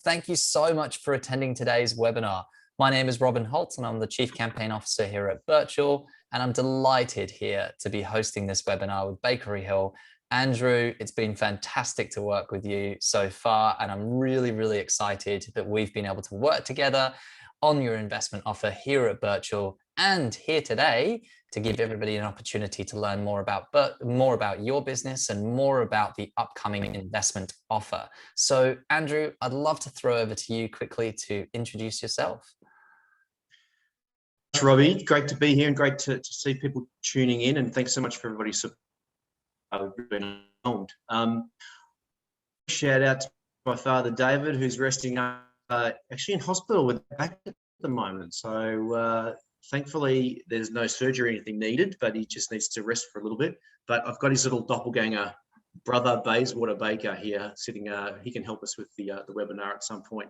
Thank you so much for attending today's webinar. My name is Robin Holtz and I'm the Chief Campaign Officer here at Birchal, and I'm delighted here to be hosting this webinar with Bakery Hill. Andrew, it's been fantastic to work with you so far, and I'm really excited that we've been able to work together on your investment offer here at Birchal, and here today to give everybody an opportunity to learn more about your business and more about the upcoming investment offer. So Andrew, I'd love to throw over to you quickly to introduce yourself. Robbie, great to be here and great to see people tuning in, and thanks so much for everybody's support. Shout out to my father David, who's resting up actually in hospital with back at the moment. So thankfully there's no surgery or anything needed, but he just needs to rest for a little bit. But I've got his little doppelganger brother Bayswater Baker here sitting. He can help us with the webinar at some point.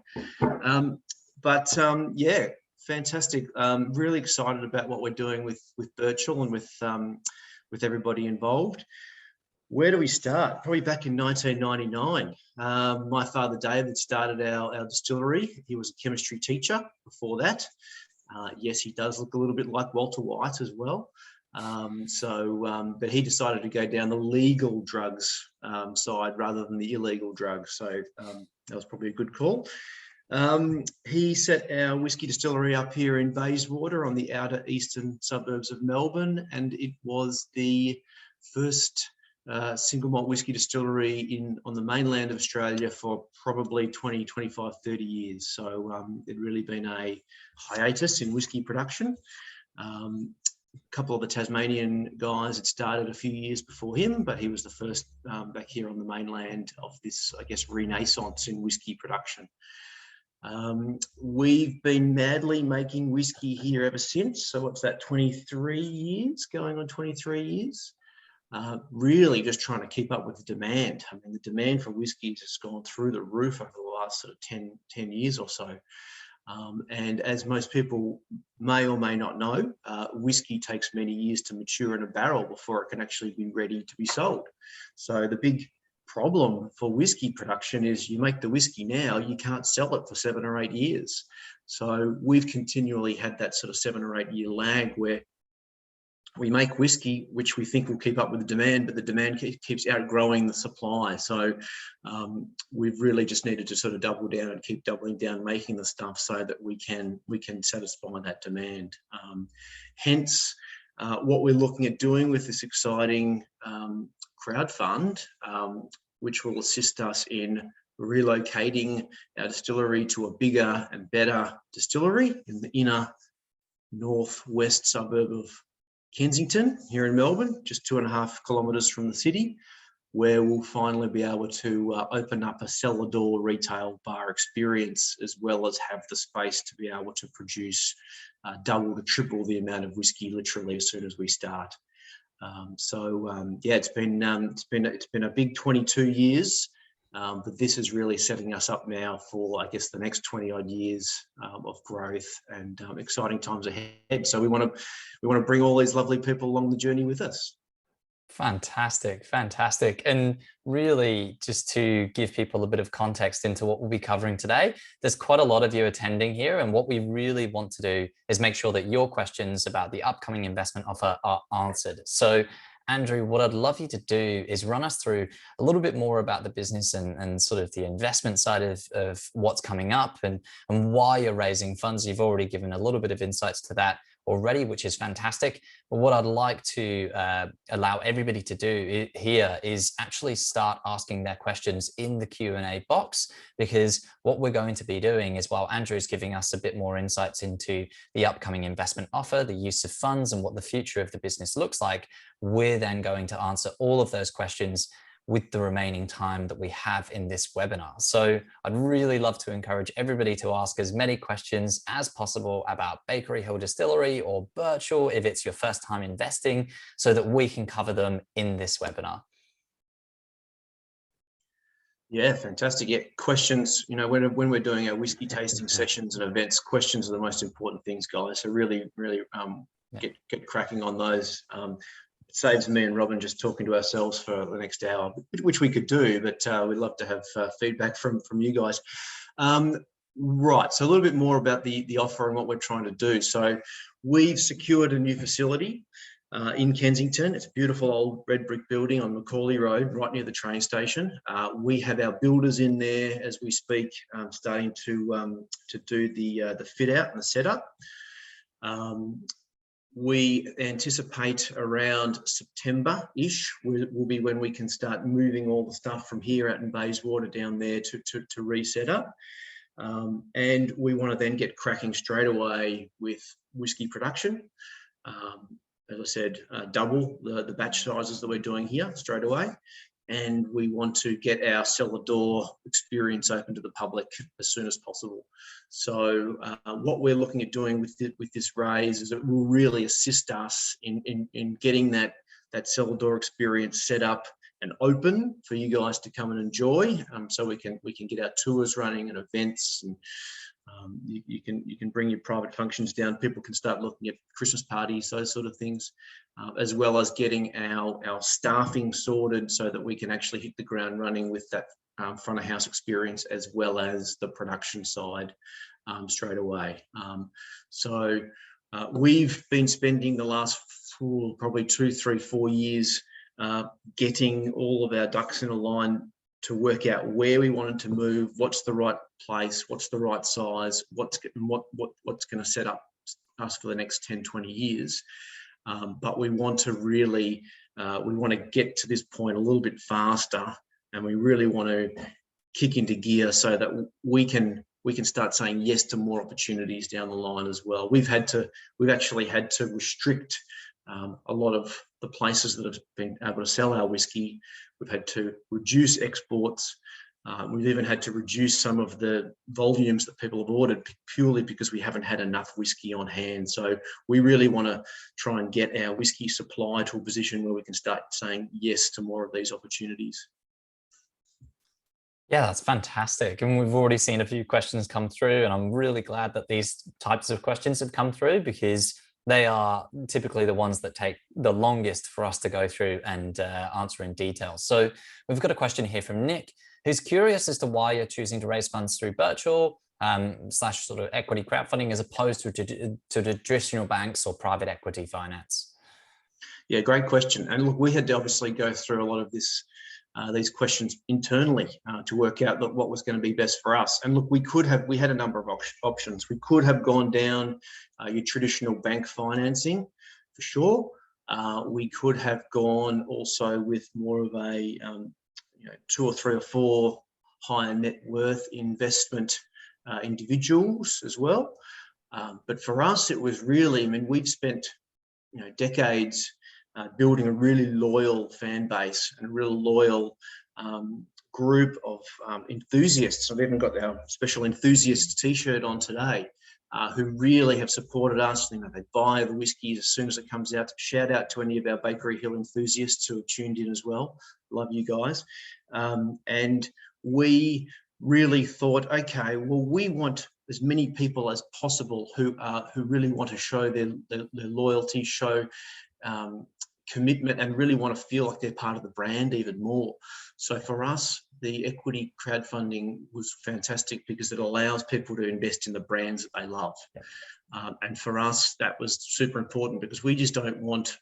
Yeah, fantastic. Really excited about what we're doing with Birchal and with everybody involved. Where do we start? Probably back in 1999. My father David started our distillery. He was a chemistry teacher before that. Yes, he does look a little bit like Walter White as well. But he decided to go down the legal drugs side rather than the illegal drugs. So that was probably a good call. He set our whiskey distillery up here in Bayswater on the outer eastern suburbs of Melbourne, and it was the first single malt whiskey distillery on the mainland of Australia for probably 20, 25, 30 years. So it'd really been a hiatus in whiskey production. A couple of the Tasmanian guys had started a few years before him, but he was the first back here on the mainland of this, I guess, renaissance in whiskey production. We've been madly making whiskey here ever since. So what's that, 23 years, going on 23 years? Really just trying to keep up with the demand. I mean, the demand for whiskies has gone through the roof over the last sort of 10 years or so. And as most people may or may not know, whiskey takes many years to mature in a barrel before it can actually be ready to be sold. So the big problem for whiskey production is you make the whiskey now, you can't sell it for 7 or 8 years. So we've continually had that sort of 7 or 8 year lag where we make whiskey, which we think will keep up with the demand, but the demand keeps outgrowing the supply. So we've really just needed to sort of double down and keep doubling down, making the stuff so that we can satisfy that demand. Hence, what we're looking at doing with this exciting crowdfund, which will assist us in relocating our distillery to a bigger and better distillery in the inner northwest suburb of Kensington here in Melbourne, just 2.5 kilometres from the city, where we'll finally be able to open up a cellar door retail bar experience, as well as have the space to be able to produce double to triple the amount of whiskey literally as soon as we start. Yeah, it's been a big 22 years. But this is really setting us up now for, I guess, the next 20 odd years of growth and exciting times ahead. So we want to bring all these lovely people along the journey with us. Fantastic. And really, just to give people a bit of context into what we'll be covering today, there's quite a lot of you attending here, and what we really want to do is make sure that your questions about the upcoming investment offer are answered. So Andrew, what I'd love you to do is run us through a little bit more about the business and sort of the investment side of what's coming up and why you're raising funds. You've already given a little bit of insights to that already, which is fantastic. But what I'd like to allow everybody to do here is actually start asking their questions in the Q&A box, because what we're going to be doing is, while Andrew's giving us a bit more insights into the upcoming investment offer, the use of funds, and what the future of the business looks like, we're then going to answer all of those questions with the remaining time that we have in this webinar. So I'd really love to encourage everybody to ask as many questions as possible about Bakery Hill Distillery or Birchal if it's your first time investing, so that we can cover them in this webinar. Yeah, fantastic. Yeah, questions, you know, when we're doing our whiskey tasting sessions and events, questions are the most important things, guys. So really get cracking on those. It saves me and Robin just talking to ourselves for the next hour, which we could do, but we'd love to have feedback from you guys. Right. So a little bit more about the offer and what we're trying to do. So we've secured a new facility in Kensington. It's a beautiful old red brick building on Macaulay Road, right near the train station. We have our builders in there as we speak, starting to do the fit out and the setup. We anticipate around September-ish will be when we can start moving all the stuff from here out in Bayswater down there to reset up. And we want to then get cracking straight away with whiskey production. As I said, double the batch sizes that we're doing here straight away. And we want to get our cellar door experience open to the public as soon as possible. So what we're looking at doing with this raise is it will really assist us in getting that cellar door experience set up and open for you guys to come and enjoy. So we can get our tours running and events, and you can bring your private functions down. People can start looking at Christmas parties, those sort of things, as well as getting our staffing sorted so that we can actually hit the ground running with that front of house experience as well as the production side straight away. So we've been spending the last probably 2, 3, 4 years getting all of our ducks in a line to work out where we wanted to move, what's the right place, what's the right size, what's going to set up us for the next 10, 20 years. But we want to really, we want to get to this point a little bit faster, and we really want to kick into gear so that we can start saying yes to more opportunities down the line as well. We've actually had to restrict a lot of the places that have been able to sell our whiskey. We've had to reduce exports. We've even had to reduce some of the volumes that people have ordered purely because we haven't had enough whiskey on hand. So we really want to try and get our whiskey supply to a position where we can start saying yes to more of these opportunities. Yeah, that's fantastic. And we've already seen a few questions come through, and I'm really glad that these types of questions have come through, because they are typically the ones that take the longest for us to go through and answer in detail. So we've got a question here from Nick, who's curious as to why you're choosing to raise funds through Birchal / sort of equity crowdfunding as opposed to traditional banks or private equity finance. Yeah, great question. And look, we had to obviously go through a lot of these questions internally to work out what was going to be best for us. And look, we had a number of options. We could have gone down your traditional bank financing for sure. We could have gone also with more of a 2 or 3 or 4 higher net worth investment individuals as well. But for us, it was really, I mean, we've spent decades building a really loyal fan base and a real loyal group of enthusiasts. I've even got our special enthusiasts t-shirt on today, who really have supported us. They buy the whiskies as soon as it comes out. Shout out to any of our Bakery Hill enthusiasts who have tuned in as well. Love you guys. And we really thought, okay, well, we want as many people as possible who really want to show their loyalty, show commitment, and really want to feel like they're part of the brand even more. So for us, the equity crowdfunding was fantastic because it allows people to invest in the brands that they love. And for us, that was super important because we just don't want,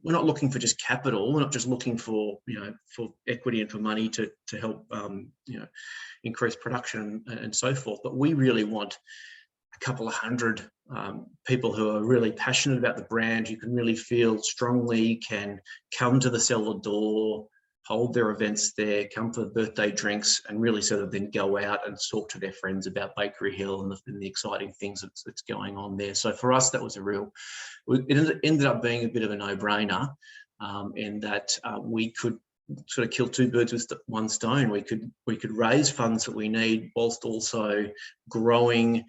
we're not looking for just capital. We're not just looking for, for equity and for money to help, increase production and so forth. But we really want a couple of hundred people who are really passionate about the brand, who can really feel strongly, can come to the cellar door, hold their events there, come for birthday drinks, and really sort of then go out and talk to their friends about Bakery Hill and the exciting things that's going on there. So for us, that was it ended up being a bit of a no-brainer in that we could sort of kill 2 birds with 1 stone. We could raise funds that we need whilst also growing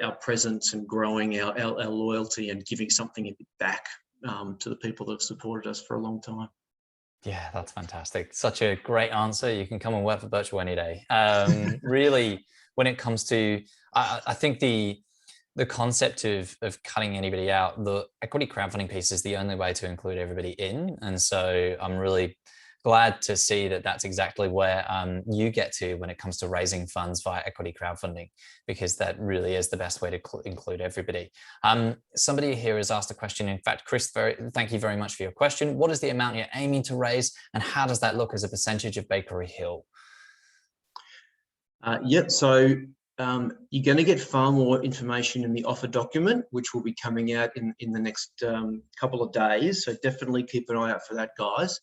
our presence and growing our loyalty and giving something back to the people that have supported us for a long time. Yeah, that's fantastic. Such a great answer. You can come and work for Birchal any day. Really, when it comes to, I think the concept of cutting anybody out, the equity crowdfunding piece is the only way to include everybody in. And so I'm really glad to see that that's exactly where you get to when it comes to raising funds via equity crowdfunding, because that really is the best way to include everybody. Somebody here has asked a question. In fact, Chris, thank you very much for your question. What is the amount you're aiming to raise, and how does that look as a percentage of Bakery Hill? So you're going to get far more information in the offer document, which will be coming out in the next couple of days. So definitely keep an eye out for that, guys.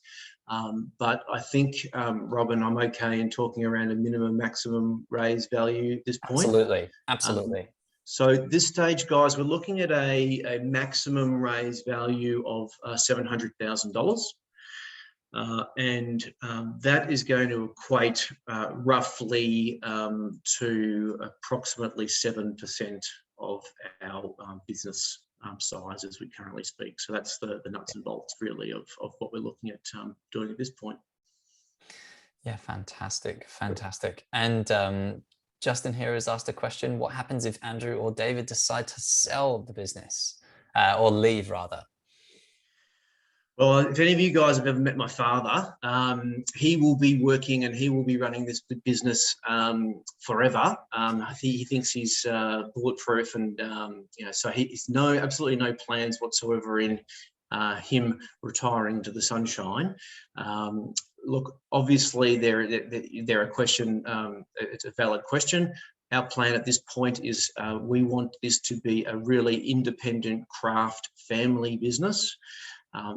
But I think, Robin, I'm okay in talking around a minimum maximum raise value at this point. Absolutely, absolutely. So at this stage, guys, we're looking at a maximum raise value of $700,000. And that is going to equate roughly to approximately 7% of our business size as we currently speak. So that's the nuts and bolts really of what we're looking at doing at this point. Yeah, fantastic, fantastic. And Justin here has asked a question: what happens if Andrew or David decide to sell the business or leave rather? Well, if any of you guys have ever met my father, he will be working and he will be running this business forever. He thinks he's bulletproof, and so he's absolutely no plans whatsoever in him retiring to the sunshine. Look, obviously, they're a question. It's a valid question. Our plan at this point is we want this to be a really independent craft family business.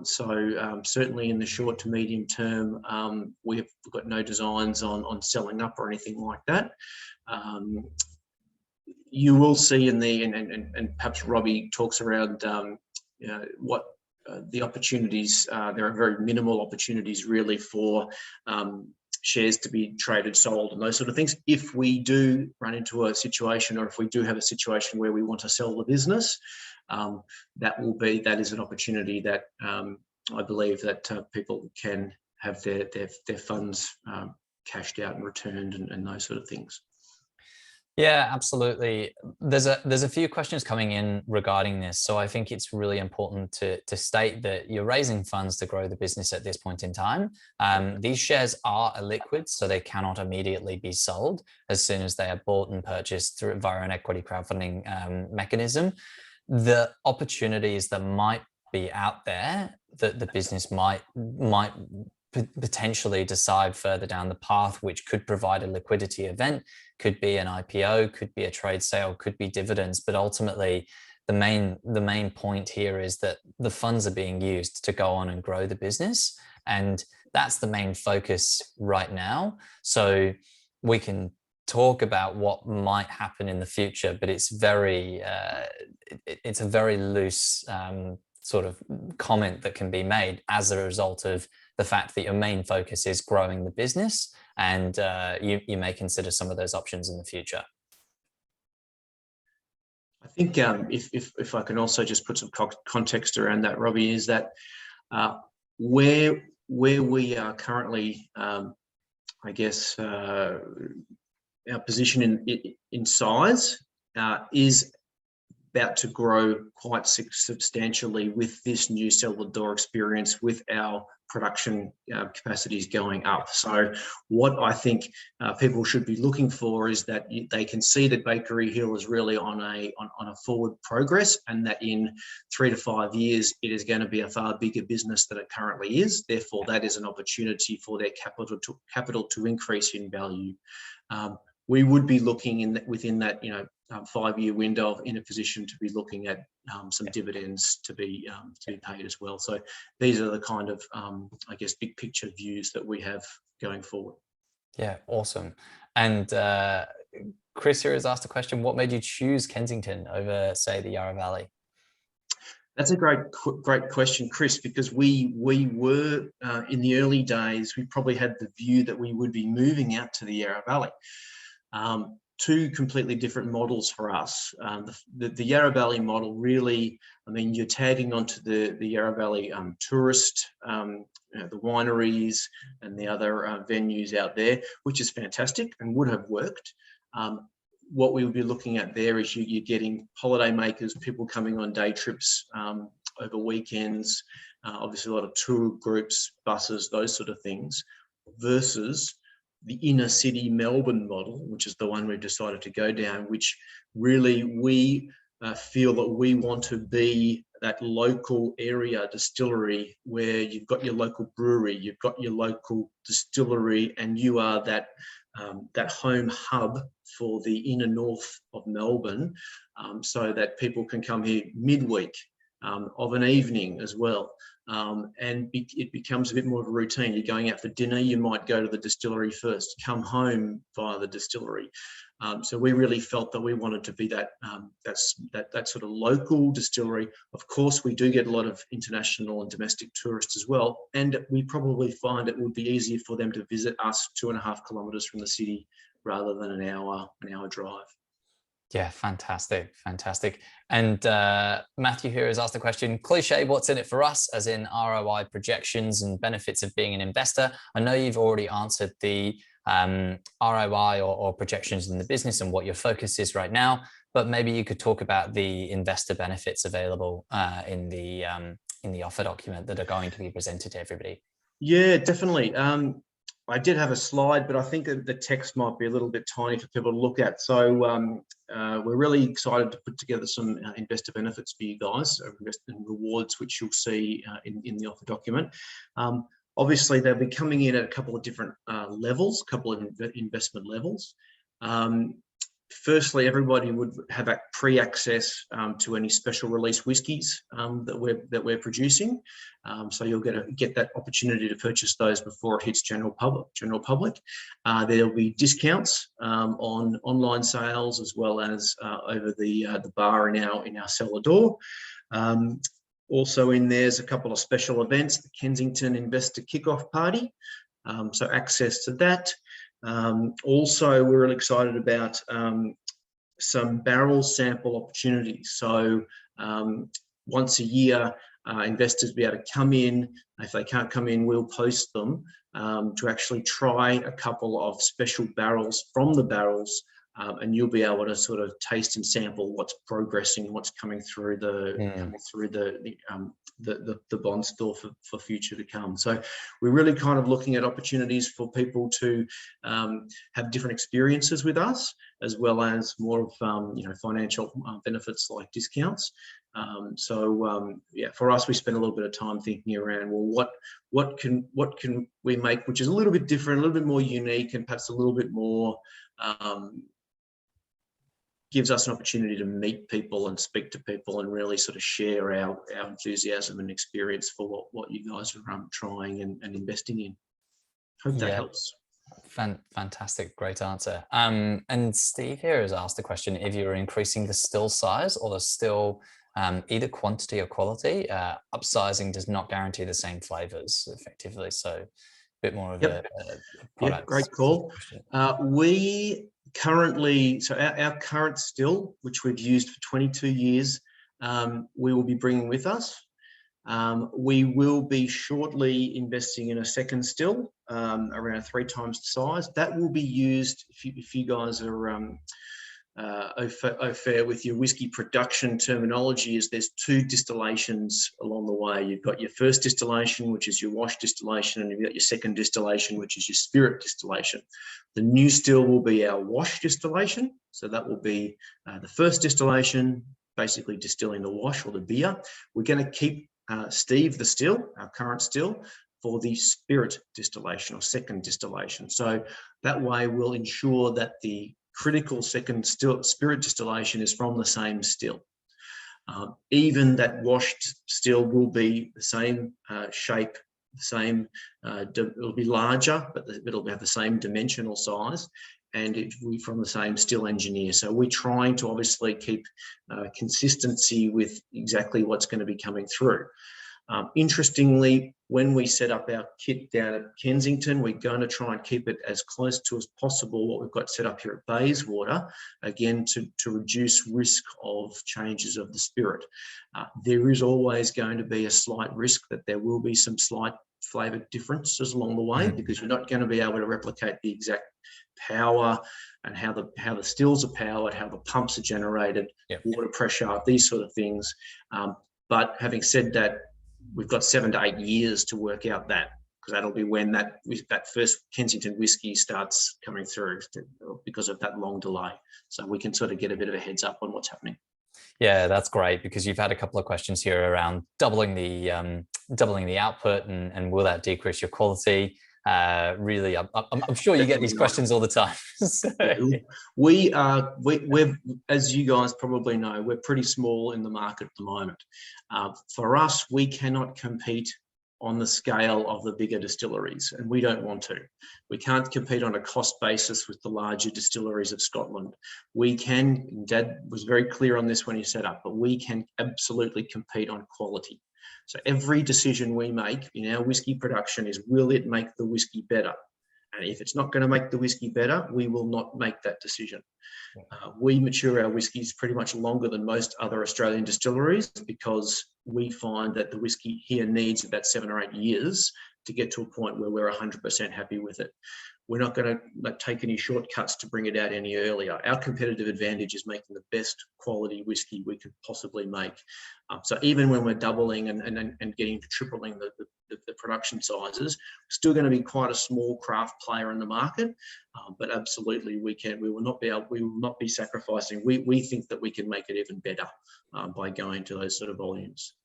Certainly in the short to medium term, we've got no designs on selling up or anything like that. You will see and perhaps Robbie talks around what the opportunities. There are very minimal opportunities really for shares to be traded, sold, and those sort of things. If we do run into a situation, or if we do have a situation where we want to sell the business, that is an opportunity that I believe that people can have their funds cashed out and returned and those sort of things. Yeah, absolutely. There's a few questions coming in regarding this. So I think it's really important to state that you're raising funds to grow the business at this point in time. These shares are illiquid, so they cannot immediately be sold as soon as they are bought and purchased via an equity crowdfunding mechanism. The opportunities that might be out there that the business might potentially decide further down the path, which could provide a liquidity event, could be an IPO, could be a trade sale, could be dividends. But ultimately, the main point here is that the funds are being used to go on and grow the business, and that's the main focus right now. So we can talk about what might happen in the future, but it's a very loose sort of comment that can be made as a result of the fact that your main focus is growing the business, and you may consider some of those options in the future. I think if I can also just put some context around that, Robbie, is that where we are currently, I guess, our position in size is about to grow quite substantially with this new cellar door experience, with our production capacities going up. So what I think people should be looking for is that they can see that Bakery Hill is really on a forward progress, and that in 3 to 5 years it is going to be a far bigger business than it currently is. Therefore, that is an opportunity for their capital to increase in value. We would be looking within that 5-year window in a position to be looking at some dividends to be paid as well. So these are the kind of I guess big picture views that we have going forward. Yeah, awesome. And Chris here has asked a question: what made you choose Kensington over, say, the Yarra Valley? That's a great question, Chris, because we were in the early days, we probably had the view that we would be moving out to the Yarra Valley. Two completely different models for us. The Yarra Valley model really, I mean, you're tagging onto the Yarra Valley tourist, the wineries and the other venues out there, which is fantastic and would have worked. What we would be looking at there is you're getting holiday makers, people coming on day trips over weekends, obviously a lot of tour groups, buses, those sort of things, versus the inner city Melbourne model, which is the one we've decided to go down, which really we feel that we want to be that local area distillery where you've got your local brewery, you've got your local distillery, and you are that that home hub for the inner north of Melbourne, so that people can come here midweek, of an evening as well. And it becomes a bit more of a routine. You're going out for dinner, you might go to the distillery first, come home via the distillery. So we really felt that we wanted to be that sort of local distillery. Of course, we do get a lot of international and domestic tourists as well, and we probably find it would be easier for them to visit us 2.5 kilometres from the city rather than an hour drive. Yeah, fantastic, fantastic. And Matthew here has asked the question, cliche, what's in it for us, as in ROI projections and benefits of being an investor? I know you've already answered the ROI or projections in the business and what your focus is right now, but maybe you could talk about the investor benefits available in the offer document that are going to be presented to everybody. Yeah, definitely. I did have a slide, but I think that the text might be a little bit tiny for people to look at. So we're really excited to put together some investor benefits for you guys, and rewards, which you'll see in the offer document. Obviously, they'll be coming in at a couple of different levels, a couple of investment levels. Firstly, everybody would have pre-access to any special release whiskies that we're producing. So you'll get that opportunity to purchase those before it hits general public. There'll be discounts on online sales, as well as over the bar in our cellar door. Also in there's a couple of special events, the Kensington Investor Kickoff Party. So access to that. Also, we're really excited about some barrel sample opportunities. So once a year, investors will be able to come in. If they can't come in, we'll post them to actually try a couple of special barrels from the barrels, and you'll be able to sort of taste and sample what's progressing, what's coming through the bond store for future to come. So we're really kind of looking at opportunities for people to have different experiences with us, as well as more of financial benefits like discounts. Yeah, for us, we spend a little bit of time thinking around, well, what can we make which is a little bit different, a little bit more unique, and perhaps a little bit more gives us an opportunity to meet people and speak to people and really sort of share our enthusiasm and experience for what you guys are trying and investing in. Hope that helps. Fantastic, great answer. And Steve here has asked the question, if you're increasing the still size or the still either quantity or quality, upsizing does not guarantee the same flavors effectively. So a bit more of a product. Great call. We currently, so our current still, which we've used for 22 years, we will be bringing with us. We will be shortly investing in a second still, around 3 times the size. That will be used, if you guys are au fait with your whiskey production terminology, is there's 2 distillations along the way. You've got your first distillation, which is your wash distillation, and you've got your second distillation, which is your spirit distillation. The new still will be our wash distillation. So that will be the first distillation, basically distilling the wash or the beer. We're going to keep Steve the still, our current still, for the spirit distillation or second distillation. So that way we'll ensure that the critical second spirit distillation is from the same still. Even that washed still will be the same shape, the same, it'll be larger, but it'll have the same dimensional size, and it will be from the same still engineer. So we're trying to obviously keep consistency with exactly what's going to be coming through. Interestingly, when we set up our kit down at Kensington, we're going to try and keep it as close to as possible what we've got set up here at Bayswater, again, to reduce risk of changes of the spirit. There is always going to be a slight risk that there will be some slight flavour differences along the way, because you're not going to be able to replicate the exact power and how the stills are powered, how the pumps are generated, water pressure, these sort of things. But having said that, we've got 7 to 8 years to work out that, because that'll be when that first Kensington whiskey starts coming through because of that long delay. So we can sort of get a bit of a heads up on what's happening. Yeah, that's great, because you've had a couple of questions here around doubling the output, and will that decrease your quality? Really, I'm sure you get these questions all the time. So. We're, as you guys probably know, we're pretty small in the market at the moment. For us, we cannot compete on the scale of the bigger distilleries, and we don't want to. We can't compete on a cost basis with the larger distilleries of Scotland. We can, Dad was very clear on this when he set up, but we can absolutely compete on quality. So every decision we make in our whiskey production is, will it make the whiskey better? And if it's not going to make the whiskey better, we will not make that decision. We mature our whiskies pretty much longer than most other Australian distilleries, because we find that the whiskey here needs about 7 or 8 years to get to a point where we're 100% happy with it. We're not going to take any shortcuts to bring it out any earlier. Our competitive advantage is making the best quality whiskey we could possibly make. So even when we're doubling and getting to tripling the production sizes, we're still going to be quite a small craft player in the market. But absolutely, we will not be sacrificing. We think that we can make it even better by going to those sort of volumes.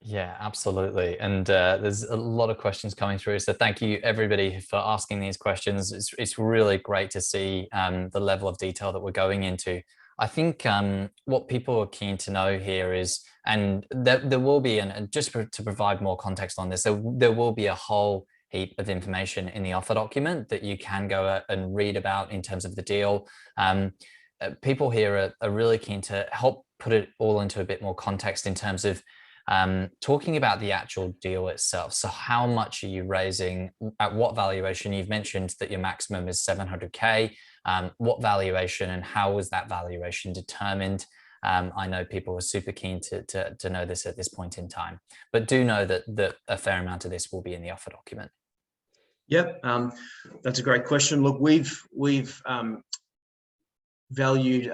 Yeah, absolutely. And there's a lot of questions coming through. So thank you, everybody, for asking these questions. It's really great to see the level of detail that we're going into. I think what people are keen to know here is, and there will be, and just to provide more context on this, there will be a whole heap of information in the offer document that you can go and read about in terms of the deal. People here are really keen to help put it all into a bit more context in terms of talking about the actual deal itself. So how much are you raising? At what valuation? You've mentioned that your maximum is 700K. What valuation, and how was that valuation determined? I know people are super keen to know this at this point in time, but do know that a fair amount of this will be in the offer document. Yep, that's a great question. Look, we've valued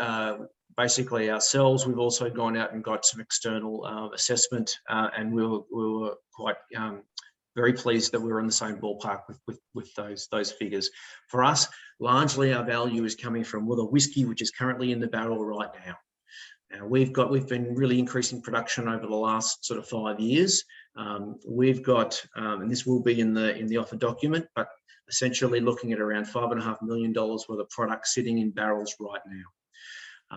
basically ourselves. We've also gone out and got some external assessment, and we were quite very pleased that we were in the same ballpark with those figures. For us, largely our value is coming from the whiskey which is currently in the barrel right now. Now we've been really increasing production over the last sort of 5 years. We've got, and this will be in the offer document, but essentially looking at around $5.5 million worth of product sitting in barrels right now.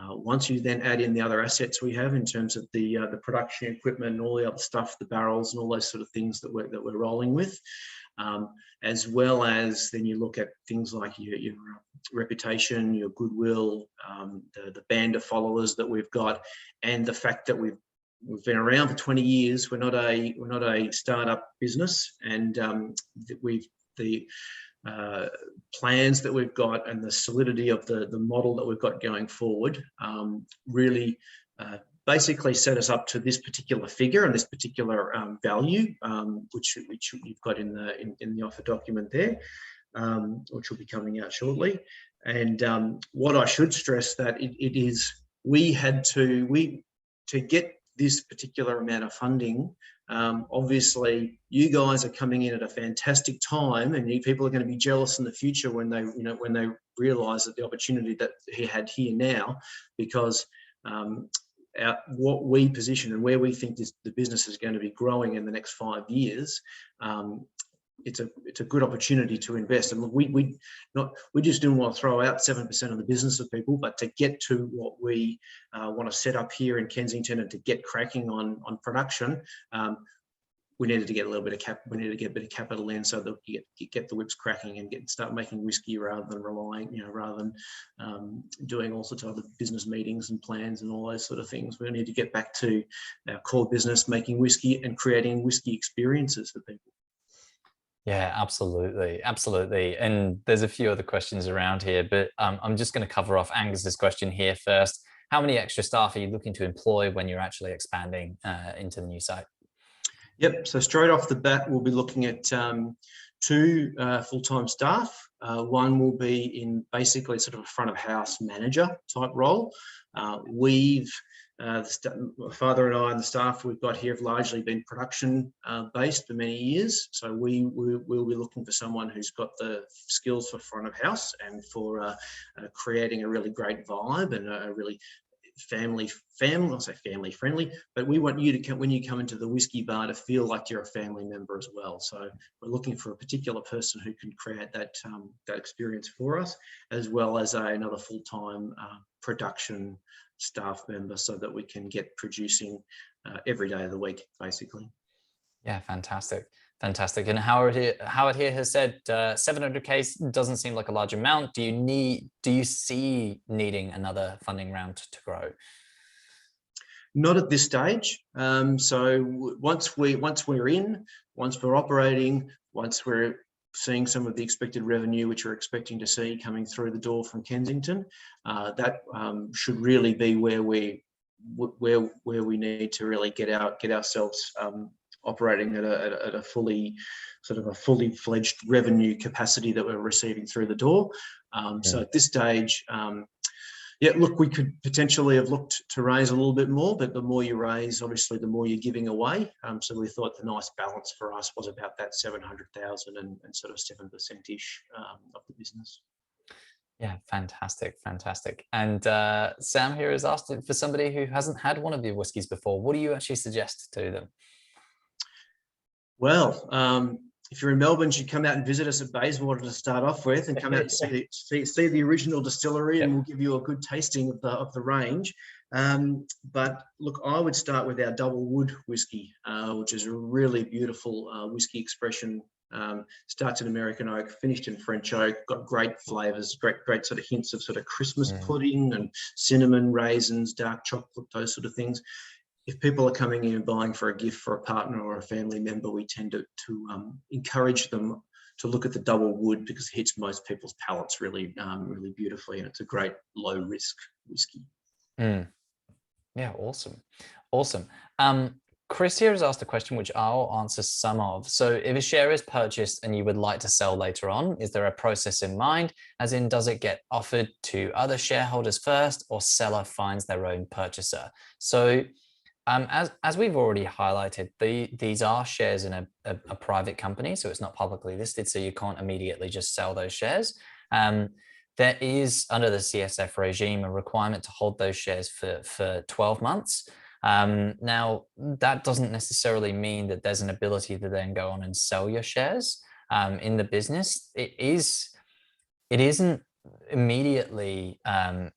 Once you then add in the other assets we have in terms of the production equipment and all the other stuff, the barrels and all those sort of things that we're rolling with, as well as then you look at things like your reputation, your goodwill, the band of followers that we've got, and the fact that we've been around for 20 years. We're not a startup business, and the plans that we've got and the solidity of the model that we've got going forward really basically set us up to this particular figure and this particular value, which you've got in the offer document there, which will be coming out shortly. And what I should stress that it is, we had to get this particular amount of funding. Obviously, you guys are coming in at a fantastic time, and people are going to be jealous in the future when they realise that the opportunity that he had here now, because what we position and where we think the business is going to be growing in the next 5 years, it's a good opportunity to invest. And we just didn't want to throw out 7% of the business of people, but to get to what we want to set up here in Kensington and to get cracking on production, we needed to get a little bit of we needed to get a bit of capital in so that you get the whips cracking and start making whiskey rather than doing all sorts of other business meetings and plans and all those sort of things. We need to get back to our core business, making whiskey and creating whiskey experiences for people. Yeah, absolutely. Absolutely. And there's a few other questions around here, but I'm just going to cover off Angus's question here first. How many extra staff are you looking to employ when you're actually expanding into the new site? Yep. So straight off the bat, we'll be looking at 2 full-time staff. One will be in basically sort of a front of house manager type role. We've My father and I and the staff we've got here have largely been production based for many years. So we'll be looking for someone who's got the skills for front of house and for creating a really great vibe and a really family, I'll say family friendly, but we want you to come, when you come into the whiskey bar, to feel like you're a family member as well. So we're looking for a particular person who can create that experience for us, as well as another full-time production staff member, so that we can get producing every day of the week, basically. Yeah, fantastic. Fantastic. And Howard here has said 700K doesn't seem like a large amount. Do you see needing another funding round to grow? Not at this stage. So once we're in, once we're operating, once we're seeing some of the expected revenue, which we're expecting to see coming through the door from Kensington, that should really be where we need to really get ourselves operating at a fully fledged revenue capacity that we're receiving through the door. So at this stage, yeah, look, we could potentially have looked to raise a little bit more, but the more you raise, obviously, the more you're giving away. So we thought the nice balance for us was about that 700,000 and sort of 7%-ish of the business. Yeah, fantastic, fantastic. And Sam here has asked, for somebody who hasn't had one of your whiskies before, what do you actually suggest to them? Well, if you're in Melbourne, you should come out and visit us at Bayswater to start off with, and come out and see the original distillery, and we'll give you a good tasting of the range. But look, I would start with our double wood whiskey, which is a really beautiful whiskey expression. Starts in American oak, finished in French oak, got great flavors, great sort of hints of sort of Christmas pudding and cinnamon, raisins, dark chocolate, those sort of things. If people are coming in and buying for a gift for a partner or a family member, we tend to encourage them to look at the double wood, because it hits most people's palates really beautifully, and it's a great low risk whiskey. Yeah, awesome. Chris here has asked a question which I'll answer some of. So if a share is purchased and you would like to sell later on, is there a process in mind? As in, does it get offered to other shareholders first, or seller finds their own purchaser? So as we've already highlighted, these are shares in a private company, so it's not publicly listed, so you can't immediately just sell those shares. There is, under the CSF regime, a requirement to hold those shares for 12 months. Now, that doesn't necessarily mean that there's an ability to then go on and sell your shares in the business. It isn't immediately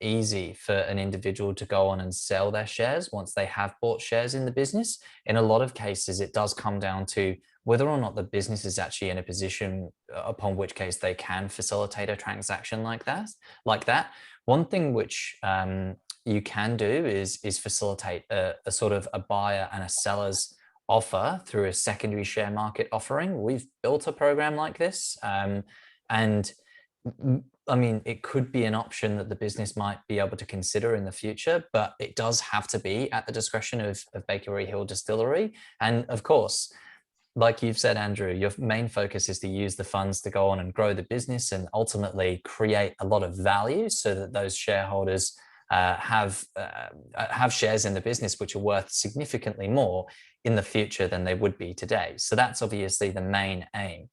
easy for an individual to go on and sell their shares once they have bought shares in the business. In a lot of cases, it does come down to whether or not the business is actually in a position upon which case they can facilitate a transaction like that. One thing which you can do is facilitate a sort of a buyer and a seller's offer through a secondary share market offering. We've built a program like this, and I mean, it could be an option that the business might be able to consider in the future, but it does have to be at the discretion of Bakery Hill Distillery. And of course, like you've said, Andrew, your main focus is to use the funds to go on and grow the business and ultimately create a lot of value, so that those shareholders have shares in the business which are worth significantly more in the future than they would be today. So that's obviously the main aim.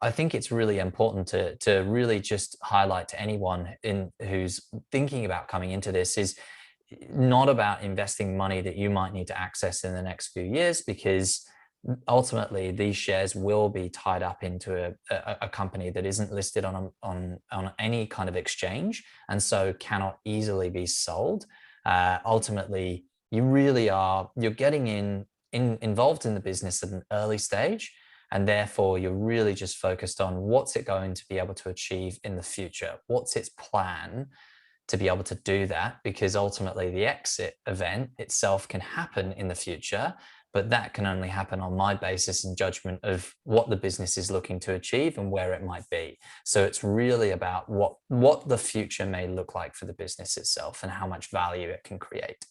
I think it's really important to really just highlight to anyone who's thinking about coming into this, is not about investing money that you might need to access in the next few years, because ultimately these shares will be tied up into a company that isn't listed on any kind of exchange, and so cannot easily be sold. Ultimately, you're getting involved in the business at an early stage, and therefore you're really just focused on what's it going to be able to achieve in the future, what's its plan to be able to do that, because ultimately the exit event itself can happen in the future, but that can only happen on my basis and judgment of what the business is looking to achieve and where it might be. So it's really about what the future may look like for the business itself and how much value it can create.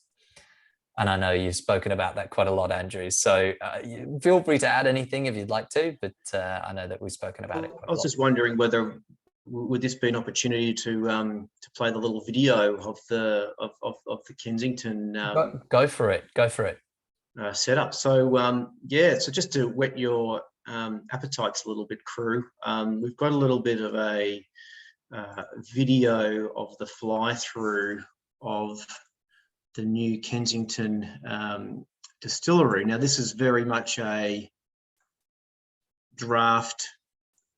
And I know you've spoken about that quite a lot, Andrew. So feel free to add anything if you'd like to, but I know that we've spoken about it quite a lot. I was just wondering whether would this be an opportunity to play the little video of the Kensington Go for it. Go for it. setup? So yeah, so just to whet your appetites a little bit, crew, we've got a little bit of a video of the fly through of the new Kensington distillery. Now, this is very much a draft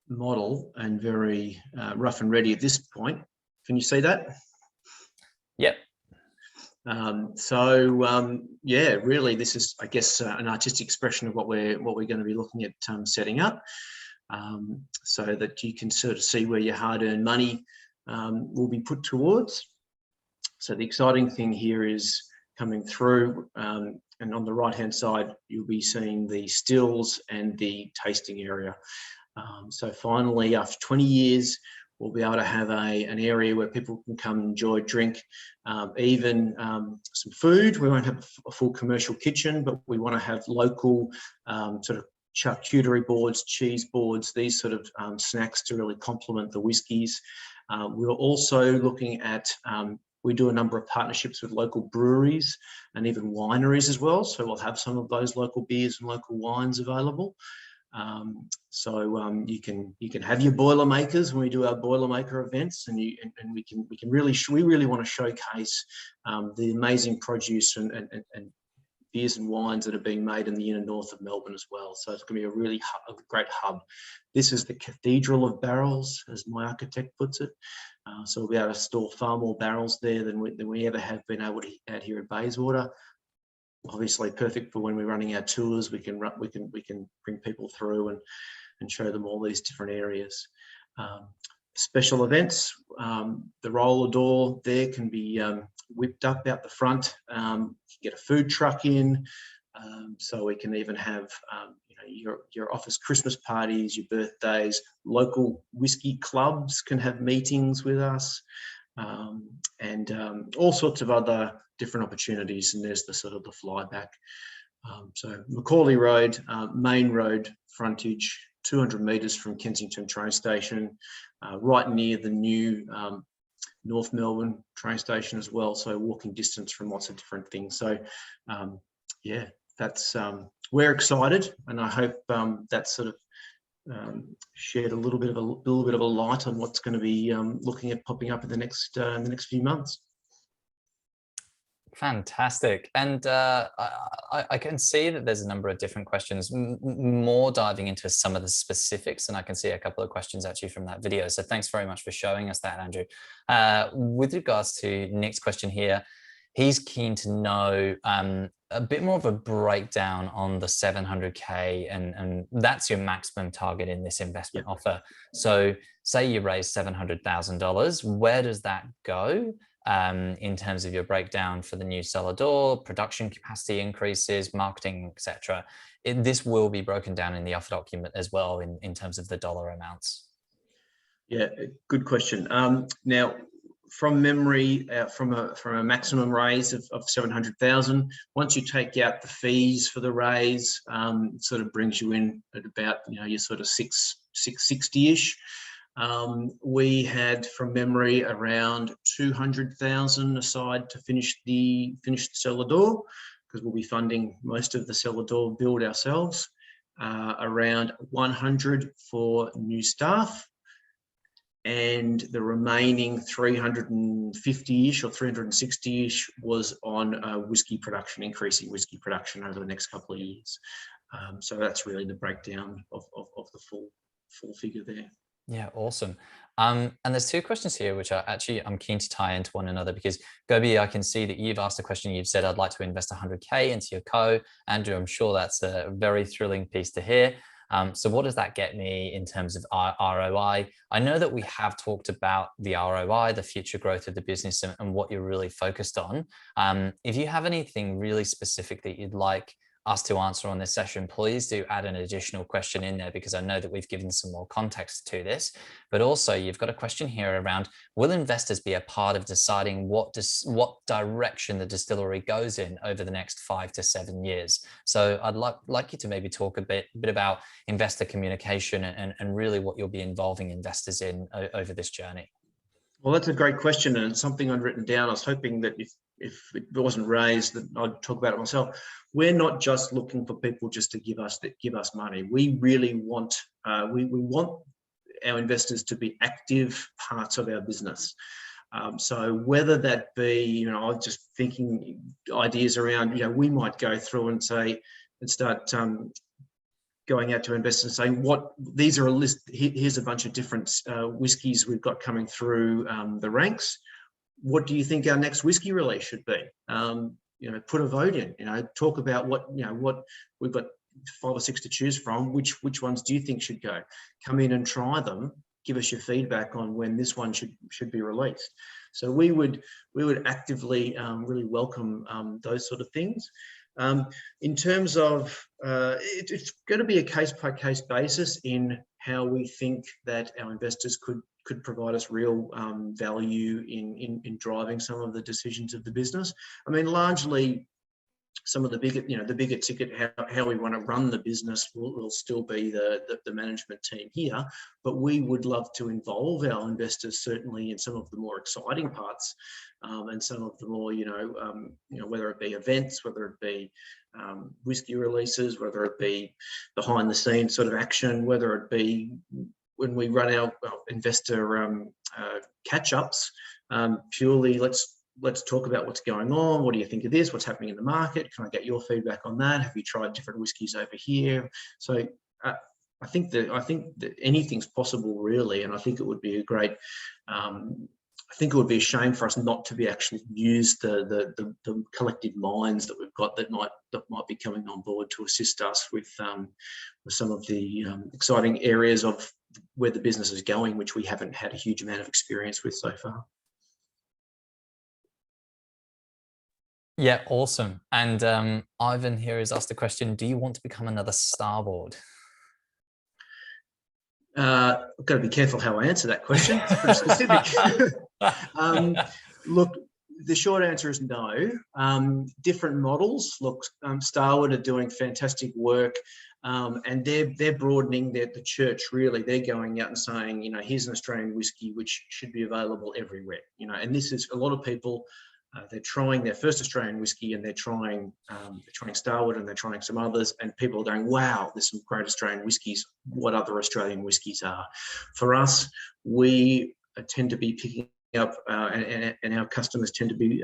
model and very rough and ready at this point. Can you see that? Yep. Yeah, really, this is, I guess, an artistic expression of what we're going to be looking at setting up, so that you can sort of see where your hard-earned money will be put towards. So the exciting thing here is coming through, and on the right-hand side, you'll be seeing the stills and the tasting area. So finally, after 20 years, we'll be able to have an area where people can come enjoy, drink, even some food. We won't have a full commercial kitchen, but we want to have local sort of charcuterie boards, cheese boards, these sort of snacks to really complement the whiskies. We're also looking at, we do a number of partnerships with local breweries and even wineries as well. So we'll have some of those local beers and local wines available. You can have your Boilermakers when we do our Boilermaker events, and we really want to showcase the amazing produce and beers and wines that are being made in the inner north of Melbourne as well. So it's going to be a really great hub. This is the Cathedral of Barrels, as my architect puts it. So we'll be able to store far more barrels there than we ever have been able to out here at Bayswater. Obviously perfect for when we're running our tours. We can bring people through and show them all these different areas. Special events, the roller door there can be whipped up out the front. You can get a food truck in, so we can even have your office Christmas parties, your birthdays. Local whiskey clubs can have meetings with us, and all sorts of other different opportunities. And there's the sort of the flyback. So Macaulay Road, main road frontage, 200 metres from Kensington train station, right near the new North Melbourne train station as well. So walking distance from lots of different things. So yeah, that's we're excited, and I hope that sort of shed a little bit of a light on what's going to be looking at popping up in the next few months. Fantastic. And I can see that there's a number of different questions, more diving into some of the specifics, and I can see a couple of questions actually from that video. So thanks very much for showing us that, Andrew. With regards to next question here, he's keen to know a bit more of a breakdown on the 700K, and that's your maximum target in this investment offer. So say you raise $700,000, where does that go? In terms of your breakdown for the new cellar door, production capacity increases, marketing, etc. This will be broken down in the offer document as well in terms of the dollar amounts. Yeah, good question. Now, from memory, from a maximum raise of 700,000, once you take out the fees for the raise, it sort of brings you in at about your sort of 660-ish. We had, from memory, around 200,000 aside to finish the cellar door, because we'll be funding most of the cellar door build ourselves. Around 100 for new staff, and the remaining 350-ish or 360-ish was on whiskey production, increasing whiskey production over the next couple of years. So that's really the breakdown of the full figure there. Yeah, awesome. And there's two questions here, which are actually, I'm keen to tie into one another, because Gobi, I can see that you've asked a question. You've said, I'd like to invest 100K into your co. Andrew, I'm sure that's a very thrilling piece to hear. So what does that get me in terms of ROI? I know that we have talked about the ROI, the future growth of the business, and what you're really focused on. If you have anything really specific that you'd like us to answer on this session, please do add an additional question in there, because I know that we've given some more context to this. But also, you've got a question here around, will investors be a part of deciding what direction the distillery goes in over the next 5 to 7 years? So I'd like you to maybe talk a bit about investor communication and really what you'll be involving investors in over this journey. Well, that's a great question, and it's something I'd written down. I was hoping that if it wasn't raised, that I'd talk about it myself. We're not just looking for people just to give us money. We really want we want our investors to be active parts of our business. So whether that be, I was just thinking ideas around, we might go through and say and start going out to investors and saying, these are a list, here's a bunch of different whiskies we've got coming through the ranks. What do you think our next whiskey release should be? Put a vote in, talk about what we've got 5 or 6 to choose from. Which ones do you think should go? Come in and try them. Give us your feedback on when this one should be released. So we would actively really welcome those sort of things. In terms of, it's going to be a case-by-case basis in how we think that our investors could provide us real value in driving some of the decisions of the business. I mean, largely, some of the bigger ticket, how we want to run the business will still be the management team here, but we would love to involve our investors certainly in some of the more exciting parts, and some of the more, whether it be events, whether it be whiskey releases, whether it be behind the scenes sort of action, whether it be when we run our investor catch-ups, purely let's talk about what's going on. What do you think of this? What's happening in the market? Can I get your feedback on that? Have you tried different whiskies over here? So I think that anything's possible, really, and I think it would be a great. I think it would be a shame for us not to be actually use the collective minds that we've got that might be coming on board to assist us with some of the exciting areas of where the business is going, which we haven't had a huge amount of experience with so far. Yeah, awesome. And Ivan here has asked a question: do you want to become another Starwood? I've got to be careful how I answer that question. It's pretty specific. Look, the short answer is no. Different models. Look, Starwood are doing fantastic work, and they're broadening the church, really. They're going out and saying, here's an Australian whiskey which should be available everywhere. And this is a lot of people. They're trying their first Australian whiskey, and they're trying Starwood, and they're trying some others, and people are going, wow, there's some great Australian whiskies. What other Australian whiskies are? For us, we tend to be picking up, and our customers tend to be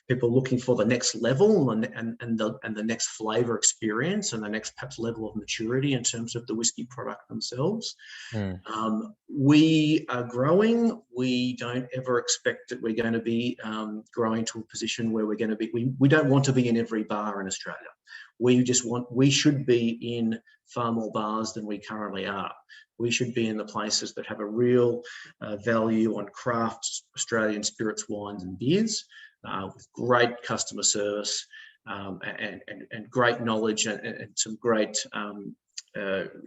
people looking for the next level and the next flavour experience and the next perhaps level of maturity in terms of the whiskey product themselves. We are growing. We don't ever expect that we're going to be growing to a position where we're going to be. We don't want to be in every bar in Australia. We should be in far more bars than we currently are. We should be in the places that have a real value on craft Australian spirits, wines and beers, with great customer service, and great knowledge and some great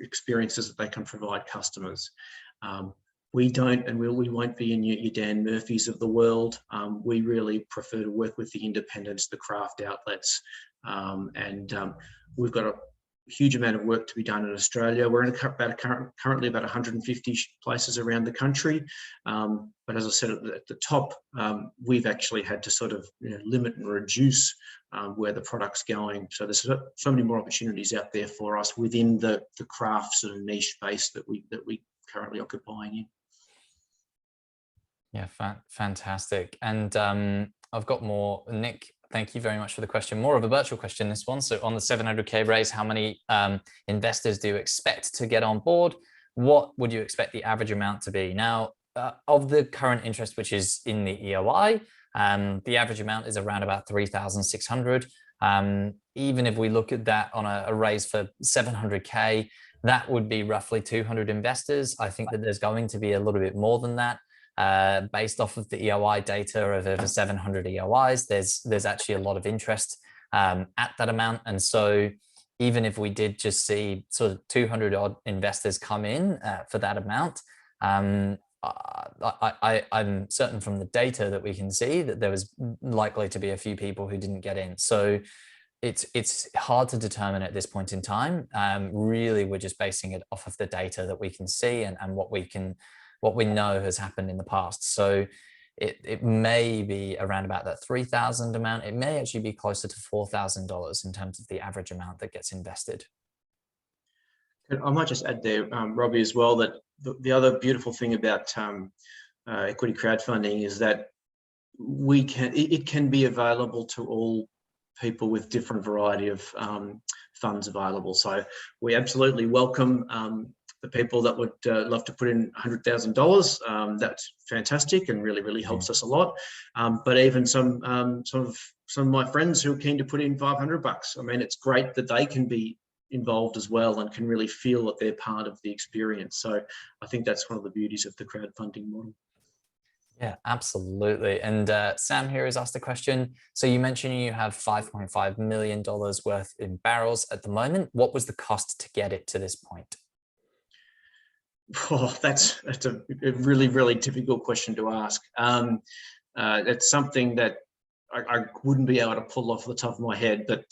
experiences that they can provide customers. We don't, and we won't be in your Dan Murphys of the world. We really prefer to work with the independents, the craft outlets, and we've got a huge amount of work to be done in Australia. We're in currently about 150 places around the country, but as I said at the top, we've actually had to sort of limit and reduce where the product's going. So there's so many more opportunities out there for us within the craft sort of niche space that we currently occupying in. Yeah, fantastic. And I've got more. Nick, thank you very much for the question. More of a virtual question, this one. So on the 700K raise, how many investors do you expect to get on board? What would you expect the average amount to be? Now, of the current interest, which is in the EOI, the average amount is around about 3,600. Even if we look at that on a raise for 700K, that would be roughly 200 investors. I think that there's going to be a little bit more than that. Based off of the EOI data of over 700 EOIs, there's actually a lot of interest at that amount. And so even if we did just see sort of 200 odd investors come in for that amount, I'm certain from the data that we can see that there was likely to be a few people who didn't get in. So it's hard to determine at this point in time. Really, we're just basing it off of the data that we can see and what we know has happened in the past. So it may be around about that 3,000 amount. It may actually be closer to $4,000 in terms of the average amount that gets invested. I might just add there, Robbie, as well, that the other beautiful thing about equity crowdfunding is that it can be available to all people with different variety of funds available. So we absolutely welcome the people that would love to put in $100,000. That's fantastic and really helps us a lot. But even some of my friends who are keen to put in $500, I mean, it's great that they can be involved as well and can really feel that they're part of the experience. So I think that's one of the beauties of the crowdfunding model. Yeah, absolutely. And Sam here has asked a question. So you mentioned you have $5.5 million worth in barrels at the moment. What was the cost to get it to this point? Oh, that's a really difficult question to ask. That's something that I wouldn't be able to pull off the top of my head, but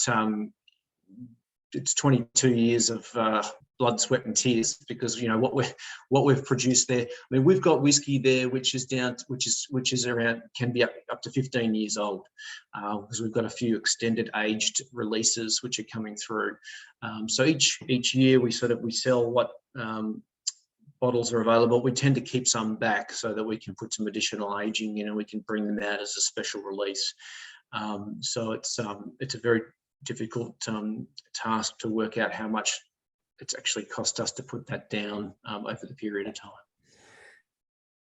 it's 22 years of blood, sweat, and tears, because you know what we've produced there. I mean, we've got whiskey there, which is around, can be up to 15 years old, because we've got a few extended aged releases which are coming through. So each year we sell what bottles are available. We tend to keep some back so that we can put some additional aging in and we can bring them out as a special release. So it's a very difficult task to work out how much it's actually cost us to put that down over the period of time.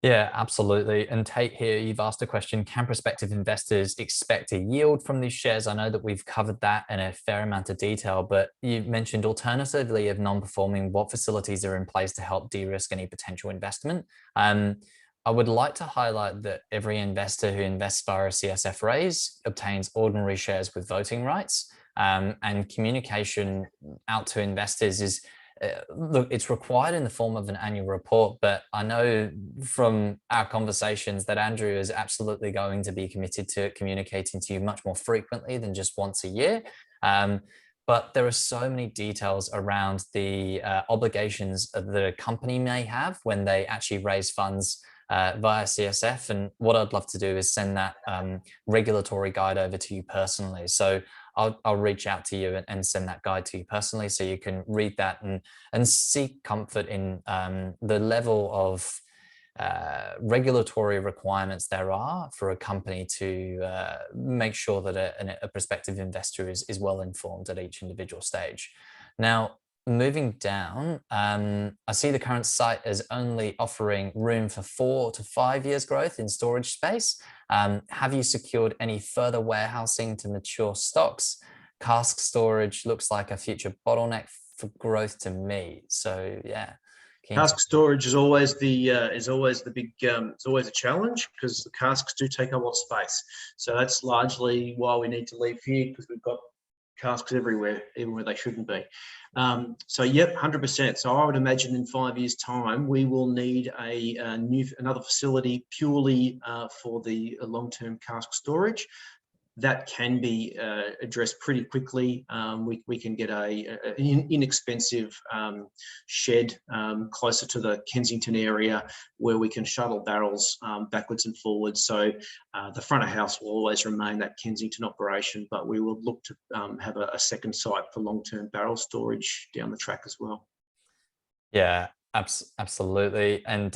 Yeah, absolutely. And Tate here, you've asked a question, can prospective investors expect a yield from these shares? I know that we've covered that in a fair amount of detail, but you mentioned alternatively of non-performing, what facilities are in place to help de-risk any potential investment? I would like to highlight that every investor who invests via a CSF raise obtains ordinary shares with voting rights, and communication out to investors is, look, it's required in the form of an annual report, but I know from our conversations that Andrew is absolutely going to be committed to communicating to you much more frequently than just once a year. But there are so many details around the obligations that a company may have when they actually raise funds via CSF. And what I'd love to do is send that regulatory guide over to you personally. So I'll reach out to you and send that guide to you personally, so you can read that and seek comfort in the level of regulatory requirements there are for a company to make sure that a prospective investor is well informed at each individual stage. Now, moving down, I see the current site is only offering room for 4 to 5 years growth in storage space. Have you secured any further warehousing to mature stocks? Cask storage looks like a future bottleneck for growth to me. So yeah. Cask storage is always the big. It's always a challenge because the casks do take up a lot of space. So that's largely why we need to leave here, because we've got casks everywhere, even where they shouldn't be. So yep, 100%. So I would imagine in 5 years' time, we will need another facility purely for the long-term cask storage. That can be addressed pretty quickly. We can get an inexpensive shed closer to the Kensington area where we can shuttle barrels backwards and forwards. So the front of house will always remain that Kensington operation, but we will look to have a second site for long-term barrel storage down the track as well. Yeah, absolutely. And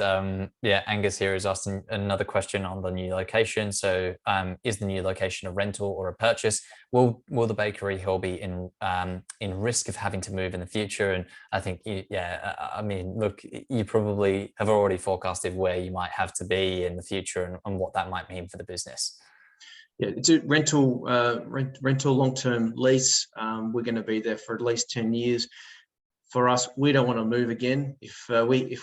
yeah, Angus here is asking another question on the new location. So is the new location a rental or a purchase? Will the Bakery Hill be in risk of having to move in the future? And I think, yeah, I mean, look, you probably have already forecasted where you might have to be in the future and what that might mean for the business. Yeah, it's a rental long-term lease. We're going to be there for at least 10 years. For us, we don't want to move again. If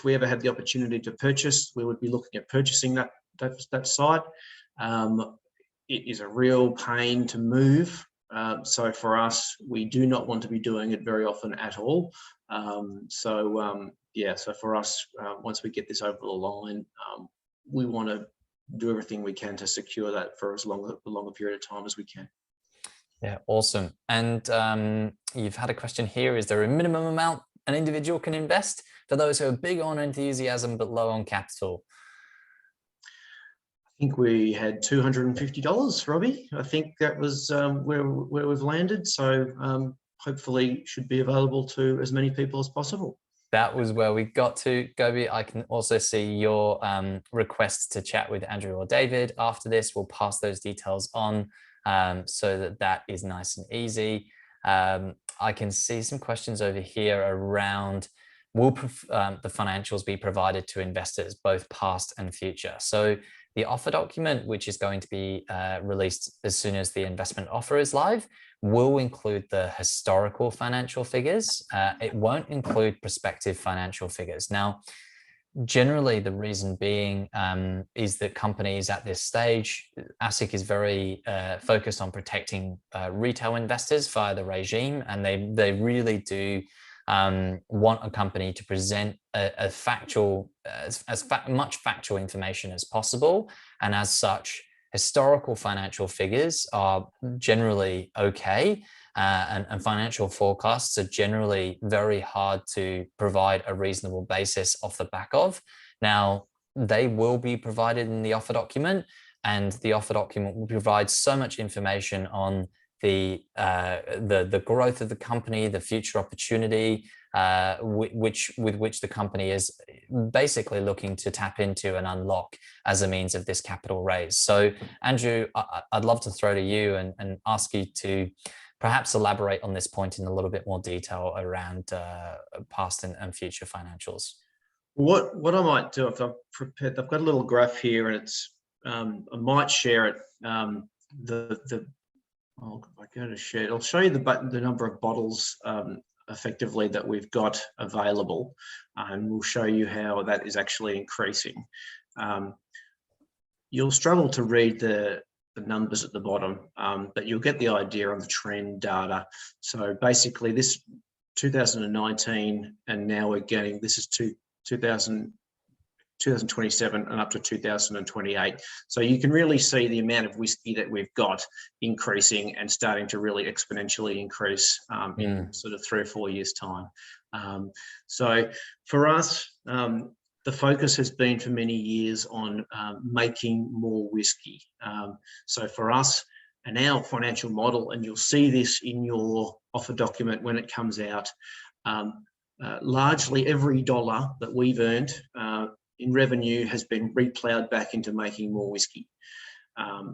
we ever had the opportunity to purchase, we would be looking at purchasing that site. It is a real pain to move So for us, we do not want to be doing it very often at all. Yeah, so for us, once we get this over the line, we want to do everything we can to secure that for as long a longer period of time as we can. Yeah, awesome. And you've had a question here. Is there a minimum amount an individual can invest for those who are big on enthusiasm but low on capital? I think we had $250, Robbie. I think that was where we've landed. So hopefully should be available to as many people as possible. That was where we got to, Gobi. I can also see your requests to chat with Andrew or David after this. We'll pass those details on so that is nice and easy. I can see some questions over here around, will the financials be provided to investors, both past and future? So the offer document, which is going to be released as soon as the investment offer is live, will include the historical financial figures. It won't include prospective financial figures. Now, generally, the reason being is that companies at this stage, ASIC is very focused on protecting retail investors via the regime, and they really do want a company to present a factual, much factual information as possible. And as such, historical financial figures are generally okay, and financial forecasts are generally very hard to provide a reasonable basis off the back of. Now, they will be provided in the offer document, and the offer document will provide so much information on the growth of the company, the future opportunity, with which the company is basically looking to tap into and unlock as a means of this capital raise. So, Andrew, I'd love to throw to you and ask you to perhaps elaborate on this point in a little bit more detail around past and future financials. What I might do, if I've prepared, I've got a little graph here, and it's I might share it. If I go to share, I'll show you the number of bottles effectively that we've got available, and we'll show you how that is actually increasing. You'll struggle to read the numbers at the bottom, but you'll get the idea on the trend data. So basically this 2019, and now we're getting, this is 2027 and up to 2028. So you can really see the amount of whiskey that we've got increasing and starting to really exponentially increase in sort of 3 or 4 years' time. So for us, the focus has been for many years on making more whiskey. So for us and our financial model, and you'll see this in your offer document when it comes out, largely every dollar that we've earned in revenue has been replowed back into making more whiskey.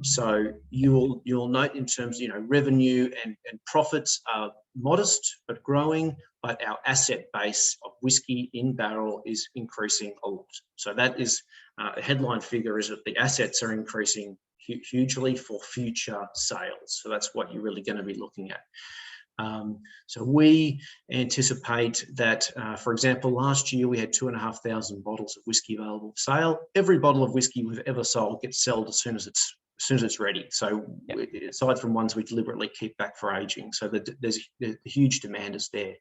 So you'll note in terms, revenue and profits are modest but growing, but our asset base of whiskey in barrel is increasing a lot. So that is a headline figure, is that the assets are increasing hugely for future sales. So that's what you're really going to be looking at. So we anticipate that, for example, last year we had 2,500 bottles of whiskey available for sale. Every bottle of whiskey we've ever sold gets sold as soon as it's ready. So aside from ones we deliberately keep back for aging, so there's the huge demand is there.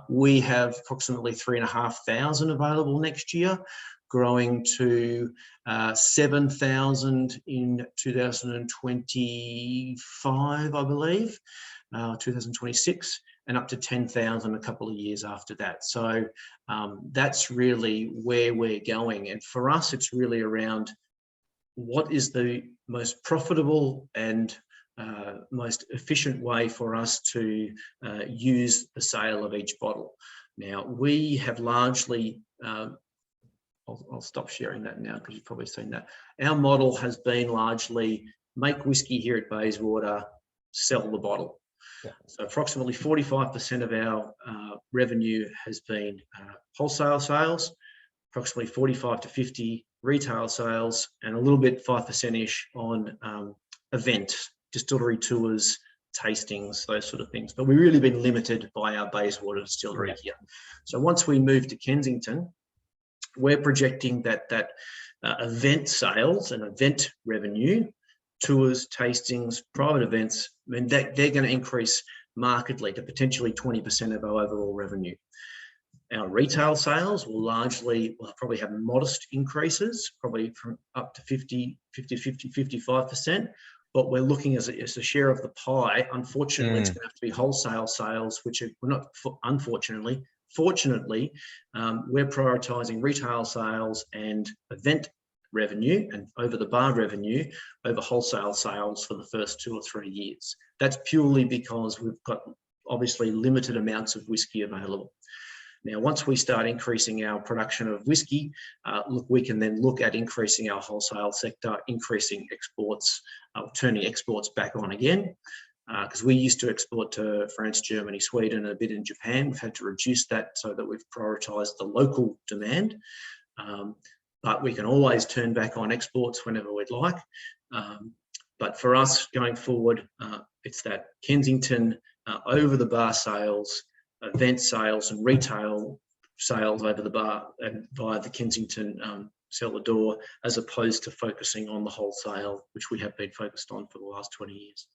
We have approximately 3,500 available next year, growing to 7,000 in 2025, I believe. 2026, and up to 10,000 a couple of years after that. So that's really where we're going. And for us, it's really around what is the most profitable and most efficient way for us to use the sale of each bottle. Now, we have largely, I'll stop sharing that now because you've probably seen that. Our model has been largely make whiskey here at Bayswater, sell the bottle. Yeah. So approximately 45% of our revenue has been wholesale sales, approximately 45 to 50 retail sales, and a little bit 5%-ish on events, distillery tours, tastings, those sort of things. But we've really been limited by our Bayswater distillery here. So once we move to Kensington, we're projecting that event sales and event revenue tours, tastings, private events, I mean, they're going to increase markedly to potentially 20% of our overall revenue. Our retail sales will probably have modest increases, probably from up to 50, 55%. But we're looking as a share of the pie. Unfortunately, it's going to have to be wholesale sales, which are not, unfortunately. Fortunately, we're prioritising retail sales and event revenue and over the bar revenue over wholesale sales for the first 2 or 3 years. That's purely because we've got obviously limited amounts of whiskey available. Now, once we start increasing our production of whiskey, we can then look at increasing our wholesale sector, increasing exports, turning exports back on again. Because we used to export to France, Germany, Sweden, and a bit in Japan. We've had to reduce that so that we've prioritised the local demand. But we can always turn back on exports whenever we'd like. But for us going forward, it's that Kensington over the bar sales, event sales and retail sales over the bar and via the Kensington cellar door, as opposed to focusing on the wholesale, which we have been focused on for the last 20 years.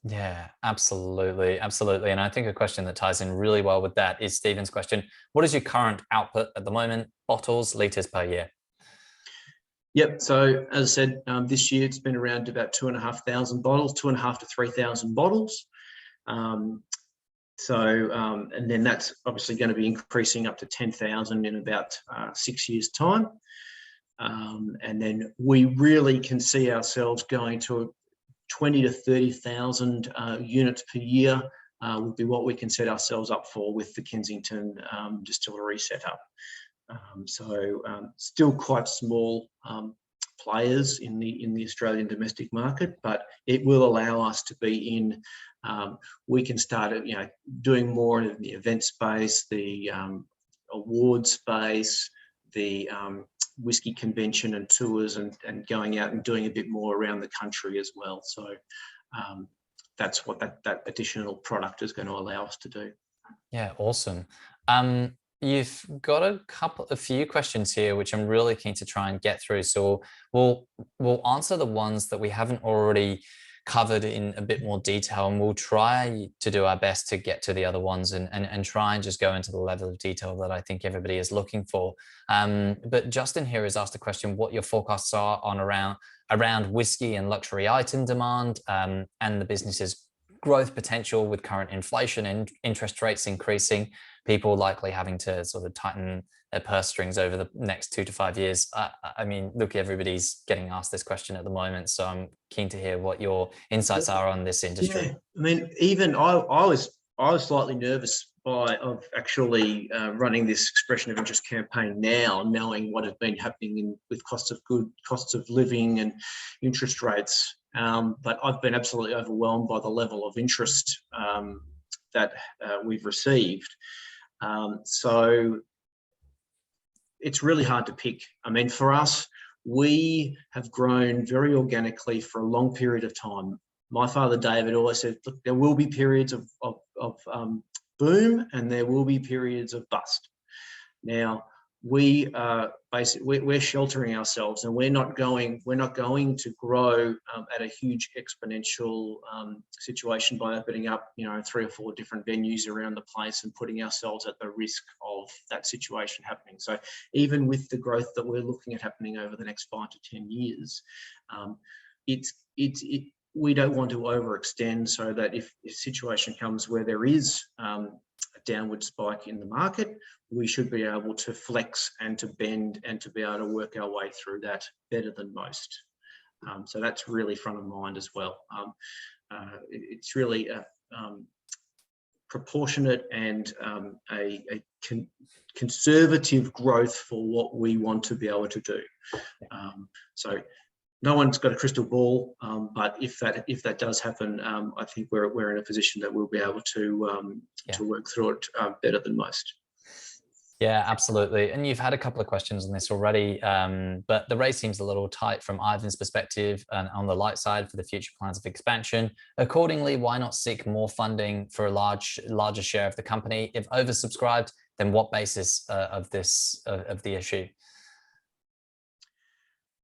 Yeah, absolutely. Absolutely. And I think a question that ties in really well with that is Stephen's question. What is your current output at the moment? Bottles, litres per year? Yep. So as I said, this year it's been around about 2,500 bottles, 2,500 to 3,000 bottles. And then that's obviously going to be increasing up to 10,000 in about 6 years' time. And then we really can see ourselves going to 20 to 30,000 units per year would be what we can set ourselves up for with the Kensington distillery setup. Still quite small players in the Australian domestic market, but it will allow us to be in. We can start, doing more in the event space, the award space, the whiskey convention and tours, and going out and doing a bit more around the country as well. So that's what that additional product is going to allow us to do. Yeah, awesome. You've got a few questions here, which I'm really keen to try and get through. So we'll answer the ones that we haven't already covered in a bit more detail, and we'll try to do our best to get to the other ones and try and just go into the level of detail that I think everybody is looking for. But Justin here has asked a question: what your forecasts are on around whiskey and luxury item demand, and the business's growth potential with current inflation and interest rates increasing, people likely having to sort of tighten their purse strings over the next 2 to 5 years. I mean, look, everybody's getting asked this question at the moment, so I'm keen to hear what your insights are on this industry. Yeah, I mean, even I was slightly nervous of actually running this expression of interest campaign now, knowing what had been happening with costs of living and interest rates. But I've been absolutely overwhelmed by the level of interest that we've received. So it's really hard to pick. I mean, for us, we have grown very organically for a long period of time. My father, David, always said, look, there will be periods of boom and there will be periods of bust. Now, we we're sheltering ourselves, and we're not going to grow at a huge exponential situation by opening up 3 or 4 different venues around the place and putting ourselves at the risk of that situation happening. So even with the growth that we're looking at happening over the next 5 to 10 years, we don't want to overextend, so that if a situation comes where there is a downward spike in the market, we should be able to flex and to bend and to be able to work our way through that better than most. So that's really front of mind as well. It's really a proportionate and a conservative growth for what we want to be able to do. So no one's got a crystal ball, but if that does happen, I think we're in a position that we'll be able to work through it better than most. Yeah, absolutely. And you've had a couple of questions on this already, but the race seems a little tight from Ivan's perspective and on the light side for the future plans of expansion. Accordingly, why not seek more funding for a larger share of the company? If oversubscribed, then what basis of the issue?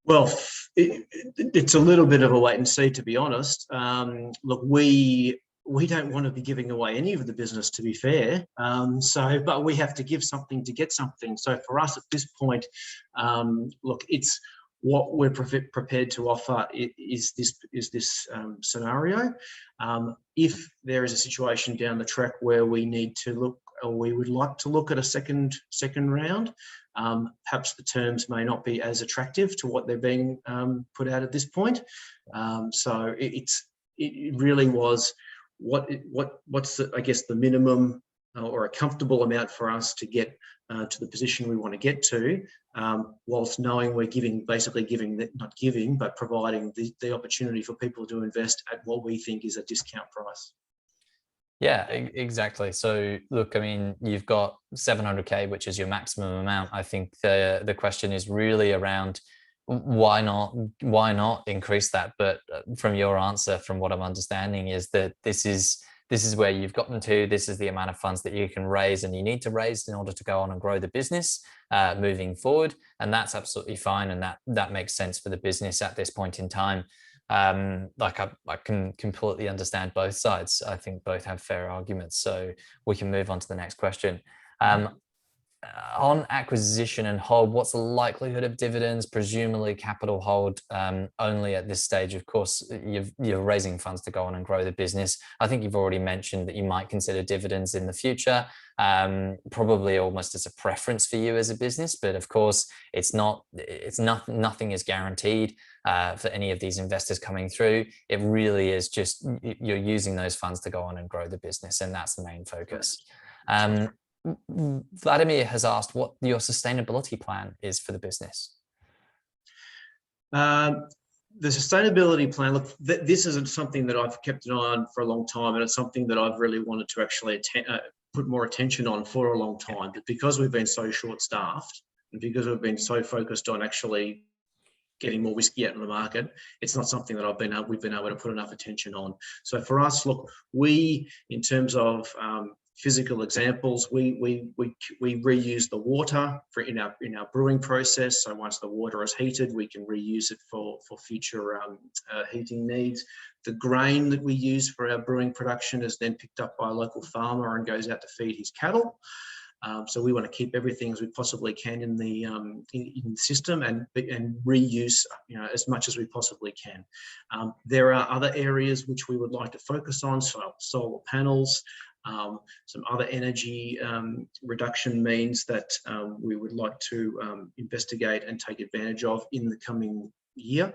Well, it's a little bit of a wait and see, to be honest. Look, we don't want to be giving away any of the business, to be fair. But we have to give something to get something. So for us at this point, look, it's what we're prepared to offer is this scenario. If there is a situation down the track where we need to look, or we would like to look at a second round, perhaps the terms may not be as attractive to what they're being put out at this point. So it really was what's the, I guess, the minimum or a comfortable amount for us to get to the position we want to get to, whilst knowing we're not giving, but providing the opportunity for people to invest at what we think is a discount price. Yeah, exactly. So look, I mean, you've got 700K, which is your maximum amount. I think the question is really around why not increase that? But from your answer, from what I'm understanding, is that this is where you've gotten to. This is the amount of funds that you can raise, and you need to raise in order to go on and grow the business moving forward. And that's absolutely fine, and that makes sense for the business at this point in time. Like I can completely understand both sides. I think both have fair arguments. So we can move on to the next question. On acquisition and hold, what's the likelihood of dividends? Presumably capital hold only at this stage. Of course, you're raising funds to go on and grow the business. I think you've already mentioned that you might consider dividends in the future, probably almost as a preference for you as a business. But of course, nothing is guaranteed for any of these investors coming through. It really is just you're using those funds to go on and grow the business, and that's the main focus. Vladimir has asked what your sustainability plan is for the business. The sustainability plan, look, this isn't something that I've kept an eye on for a long time, and it's something that I've really wanted to actually put more attention on for a long time. But because we've been so short-staffed, and because we've been so focused on actually getting more whiskey out in the market, it's not something that we've been able to put enough attention on. So for us, look, in terms of physical examples, we reuse the water in our brewing process. So once the water is heated, we can reuse it for future heating needs. The grain that we use for our brewing production is then picked up by a local farmer and goes out to feed his cattle. So we want to keep everything as we possibly can in the system and reuse, as much as we possibly can. There are other areas which we would like to focus on, so solar panels, some other energy reduction means that we would like to investigate and take advantage of in the coming year.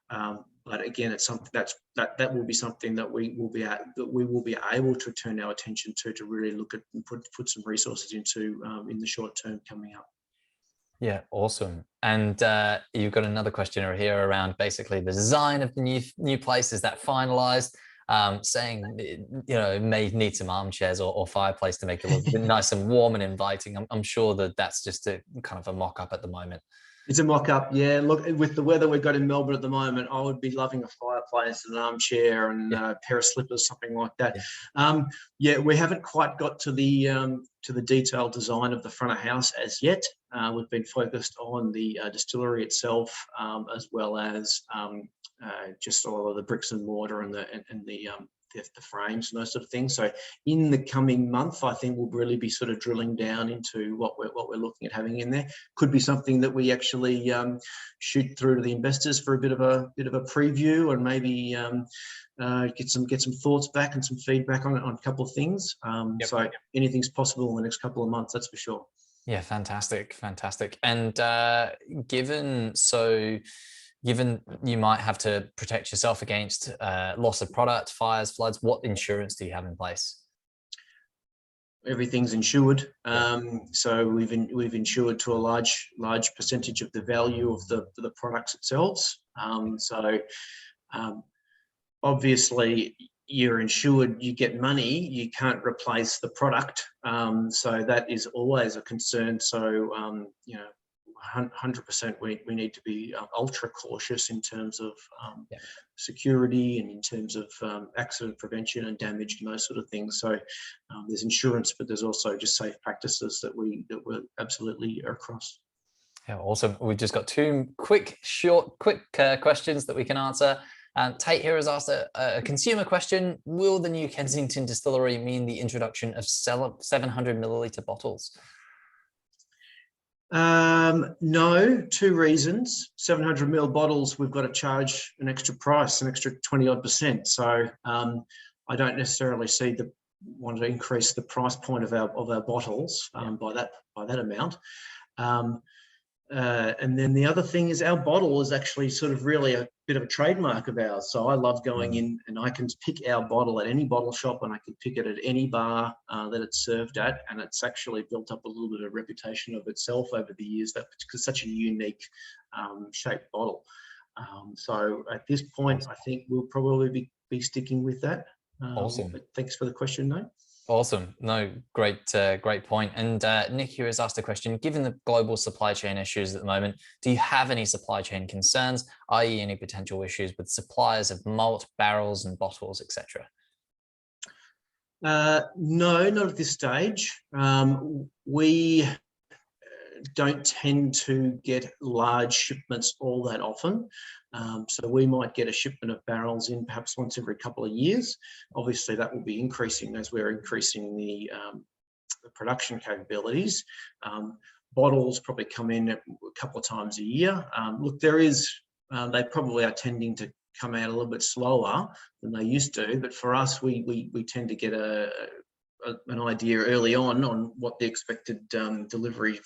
But again, it's something that will be something that we will be able to turn our attention to really look at and put some resources into in the short term coming up. Yeah, awesome. And you've got another question here around basically the design of the new place. Is that finalized? Saying it may need some armchairs or fireplace to make it look nice and warm and inviting. I'm sure that's just a kind of a mock-up at the moment. It's a mock-up, yeah. Look, with the weather we've got in Melbourne at the moment, I would be loving a fireplace and an armchair and a pair of slippers, something like that. Yeah, we haven't quite got to the detailed design of the front of house as yet. We've been focused on the distillery itself, as well as just all of the bricks and mortar and the frames and those sort of things. So in the coming month, I think we'll really be sort of drilling down into what we're looking at having in there. Could be something that we actually shoot through to the investors for a bit of a preview, and maybe get some thoughts back and some feedback on a couple of things. So anything's possible in the next couple of months, that's for sure. Yeah, fantastic. And given you might have to protect yourself against loss of product, fires, floods, what insurance do you have in place? Everything's insured. So we've insured to a large percentage of the value of the products themselves. Obviously you're insured, you get money, you can't replace the product. So that is always a concern. So 100% we need to be ultra cautious in terms of security and in terms of accident prevention and damage and those sort of things. So there's insurance, but there's also just safe practices that we're absolutely across. Yeah, awesome. We've just got two quick questions that we can answer. Tate here has asked a consumer question. Will the new Kensington distillery mean the introduction of 700 milliliter bottles? No, two reasons. 700 ml bottles, we've got to charge an extra price, an extra 20 odd %. So I don't necessarily want to increase the price point of our bottles by that amount. And then the other thing is our bottle is actually sort of really a bit of a trademark of ours. So I love going in and I can pick our bottle at any bottle shop, and I can pick it at any bar that it's served at. And it's actually built up a little bit of reputation of itself over the years, that it's such a unique shaped bottle. So at this point, I think we'll probably be sticking with that. Awesome. But thanks for the question, Nate. Awesome. No, great point. And Nick here has asked a question. Given the global supply chain issues at the moment, do you have any supply chain concerns, i.e. any potential issues with suppliers of malt, barrels and bottles, etc.? No, not at this stage. We don't tend to get large shipments all that often. So we might get a shipment of barrels in perhaps once every couple of years. Obviously, that will be increasing as we're increasing the production capabilities. Bottles probably come in a couple of times a year. Look, they probably are tending to come out a little bit slower than they used to, but for us, we tend to get an idea early on what the expected delivery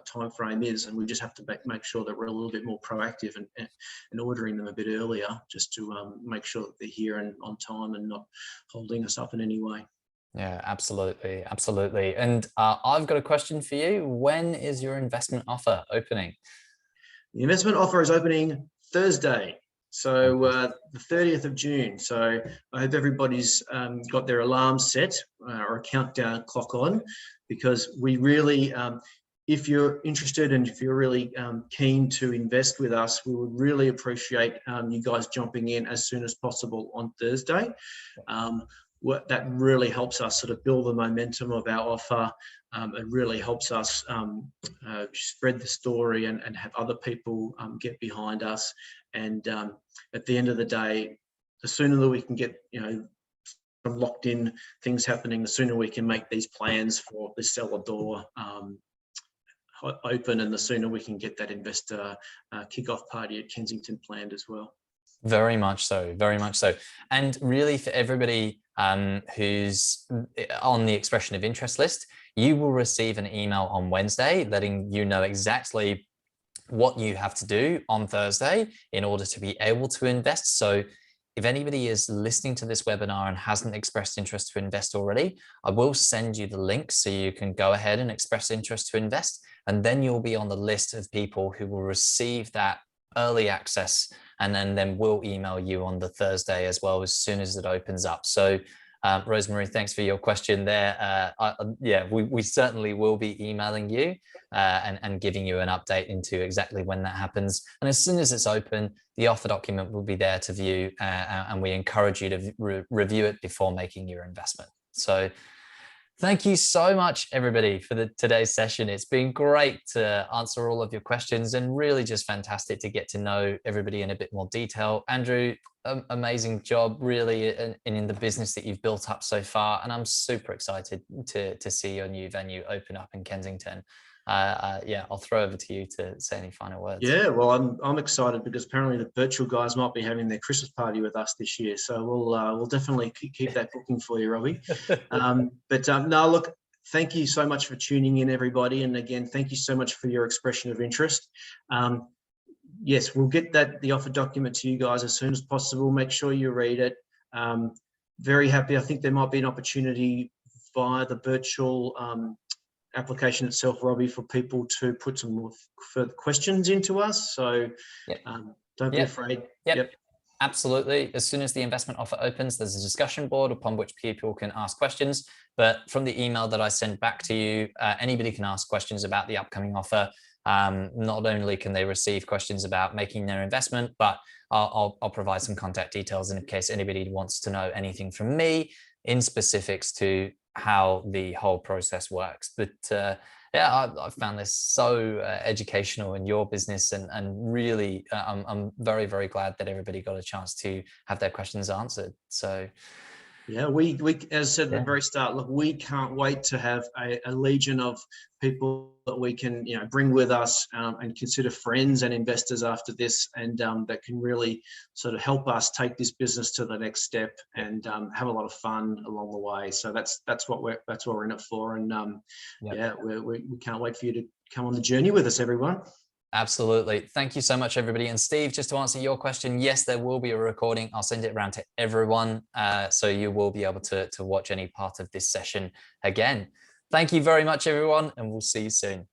time frame is, and we just have to make sure that we're a little bit more proactive and ordering them a bit earlier, just to make sure that they're here and on time and not holding us up in any way. Yeah, absolutely. And I've got a question for you. When is your investment offer opening? The investment offer is opening Thursday. So the 30th of June. So I hope everybody's got their alarm set or a countdown clock on, because we really, if you're interested and if you're really keen to invest with us, we would really appreciate you guys jumping in as soon as possible on Thursday. That really helps us sort of build the momentum of our offer. It really helps us spread the story and have other people get behind us. And at the end of the day, the sooner that we can get, some locked in things happening, the sooner we can make these plans for the cellar door open, and the sooner we can get that investor kickoff party at Kensington planned as well. Very much so. And really, for everybody who's on the expression of interest list, you will receive an email on Wednesday letting you know exactly what you have to do on Thursday in order to be able to invest. So if anybody is listening to this webinar and hasn't expressed interest to invest already, I will send you the link so you can go ahead and express interest to invest. And then you'll be on the list of people who will receive that early access, and then we'll email you on the Thursday as well as soon as it opens up. So Rosemary, thanks for your question there. We certainly will be emailing you and giving you an update into exactly when that happens. And as soon as it's open, the offer document will be there to view, and we encourage you to review it before making your investment. So thank you so much, everybody, for today's session. It's been great to answer all of your questions, and really just fantastic to get to know everybody in a bit more detail. Andrew, amazing job, really, in the business that you've built up so far. And I'm super excited to see your new venue open up in Kensington. I'll throw over to you to say any final words. Yeah, well, I'm excited because apparently the Birchal guys might be having their Christmas party with us this year, so we'll definitely keep that booking for you, Robbie. No, look, thank you so much for tuning in, everybody, and again, thank you so much for your expression of interest. Yes, we'll get the offer document to you guys as soon as possible. Make sure you read it. Very happy. I think there might be an opportunity via the Birchal application itself, Robbie, for people to put some more further questions into us. So don't be afraid. Yep. Absolutely. As soon as the investment offer opens, there's a discussion board upon which people can ask questions. But from the email that I send back to you, anybody can ask questions about the upcoming offer. Not only can they receive questions about making their investment, but I'll provide some contact details in case anybody wants to know anything from me in specifics to how the whole process works. But Yeah, I found this so educational in your business, and really, I'm very, very glad that everybody got a chance to have their questions answered. So, Yeah, we as I said at the yeah, very start, look, we can't wait to have a legion of people that we can, bring with us, and consider friends and investors after this, and that can really sort of help us take this business to the next step, and have a lot of fun along the way. So that's what we're in it for, and yeah. yeah, we can't wait for you to come on the journey with us, everyone. Absolutely. Thank you so much, everybody. And Steve, just to answer your question, yes, there will be a recording. I'll send it around to everyone. So you will be able to watch any part of this session again. Thank you very much, everyone. And we'll see you soon.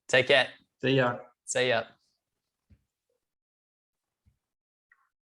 Take care. See ya. See ya.